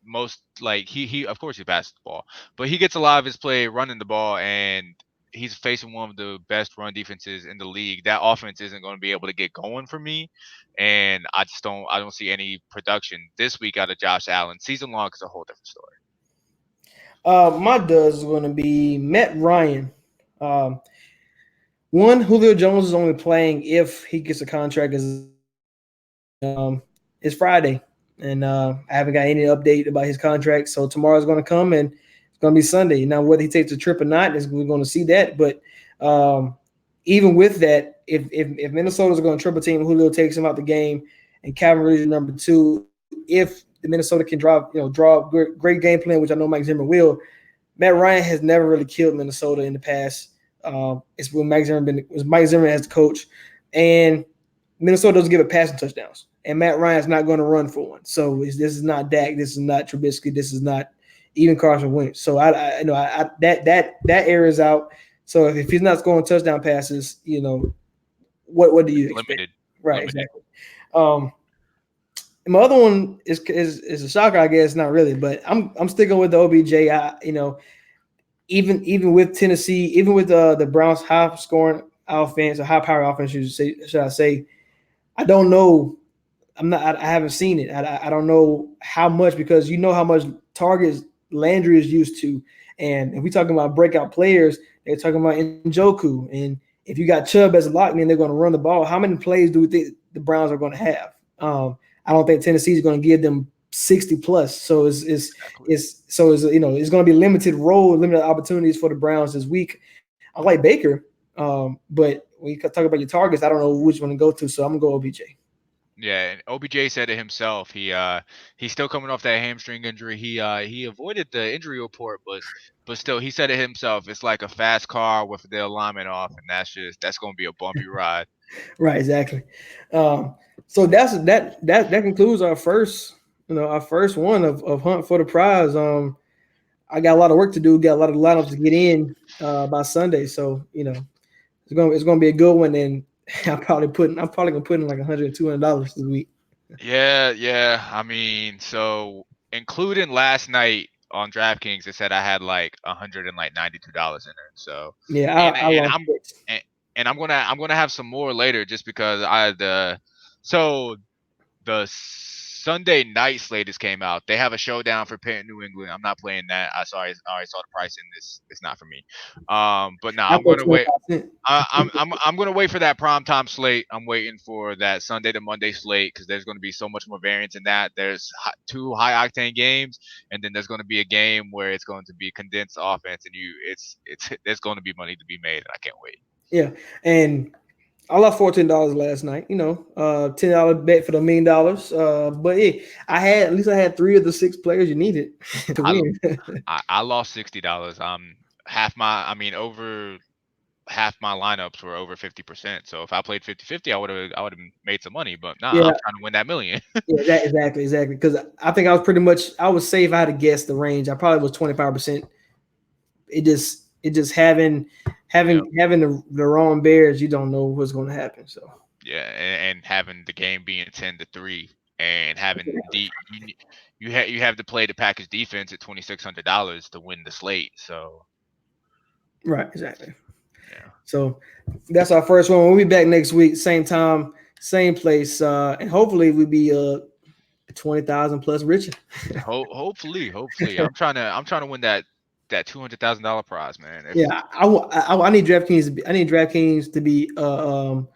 most, like, he of course he passes the ball, but he gets a lot of his play running the ball, and he's facing one of the best run defenses in the league. That offense isn't going to be able to get going for me, and I don't see any production this week out of Josh Allen. Season long is a whole different story. My duds is going to be Matt Ryan. Um, One, Julio Jones is only playing if he gets a contract as it's Friday, and I haven't got any update about his contract. So tomorrow's going to come, and it's going to be Sunday. Now, whether he takes a trip or not, we're going to see that. But even with that, if Minnesota's going to triple team, Julio takes him out the game, and Calvin Ridley number 2. If the Minnesota can draw great game plan, which I know Mike Zimmer will. Matt Ryan has never really killed Minnesota in the past. It's when Mike Zimmer as the coach, and Minnesota doesn't give up passing touchdowns, and Matt Ryan's not going to run for one. So this is not Dak. This is not Trubisky. This is not even Carson Wentz. So that area is out. So if he's not scoring touchdown passes, what do you expect? Limited. Right, Limited. exactly. My other one is a shocker, I guess. Not really, but I'm sticking with the OBJ. Even with Tennessee, even with the Browns' high scoring offense or high power offense, should I say? I don't know. I haven't seen it. I don't know how much, because you know how much targets Landry is used to, and if we talking about breakout players, they're talking about Njoku, and if you got Chubb as a lock, then they're going to run the ball. How many plays do we think the Browns are going to have? I don't think Tennessee is going to give them 60 plus. So it's going to be limited opportunities for the Browns this week. I like Baker, but when you talk about your targets, I don't know which one to go to. So I'm gonna go OBJ. Yeah, and OBJ said it himself. He's still coming off that hamstring injury. He avoided the injury report, but still he said it himself. It's like a fast car with the alignment off, and that's going to be a bumpy ride. Right, exactly. So that concludes our first one of Hunt for the Prize. I got a lot of work to do. Got a lot of lineups to get in by Sunday. So it's gonna be a good one. And I'm probably gonna put in like $100, $200 this week. Yeah. I mean, so including last night on DraftKings, it said I had like $192 in it. So, Yeah, and I and lost I'm it. and I'm gonna have some more later, just because I had the so the Sunday night slate just came out. They have a showdown for Pitt and New England. I'm not playing that. I already saw the price in this. It's not for me. But no, I I'm put gonna wait. 25 cents. I'm gonna wait for that prime time slate. I'm waiting for that Sunday to Monday slate because there's gonna be so much more variance in that. There's two high octane games, and then there's gonna be a game where it's going to be condensed offense, and it's there's going to be money to be made, and I can't wait. Yeah, and I lost $14 last night. $10 bet for the $1 million. But yeah, at least I had three of the six players you needed to I win. I lost $60. Half my I mean over half my lineups were over 50%. So if I played 50-50, I would have made some money. But nah, I'm Yeah, trying to win that million. yeah, exactly. Because I think I was safe. I had to guess the range. I probably was 25%. It just Yeah. having the wrong bears. You don't know what's going to happen. So Yeah, and having the game being 10-3 and having you have to play the Packers defense at $2,600 to win the slate. So right, exactly. yeah. So that's our first one. We'll be back next week, same time, same place, and hopefully we'll be 20,000 plus richer. Hopefully, I'm trying to win that $200,000 prize, man. Yeah, If I need DraftKings. I need DraftKings to be an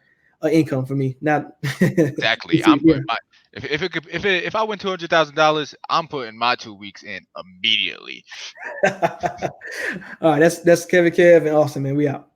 income for me. Not exactly, I'm putting my if it could if I win $200,000, I'm putting my 2 weeks in immediately. All right, that's Kevin, Kev, and Austin, man. We out.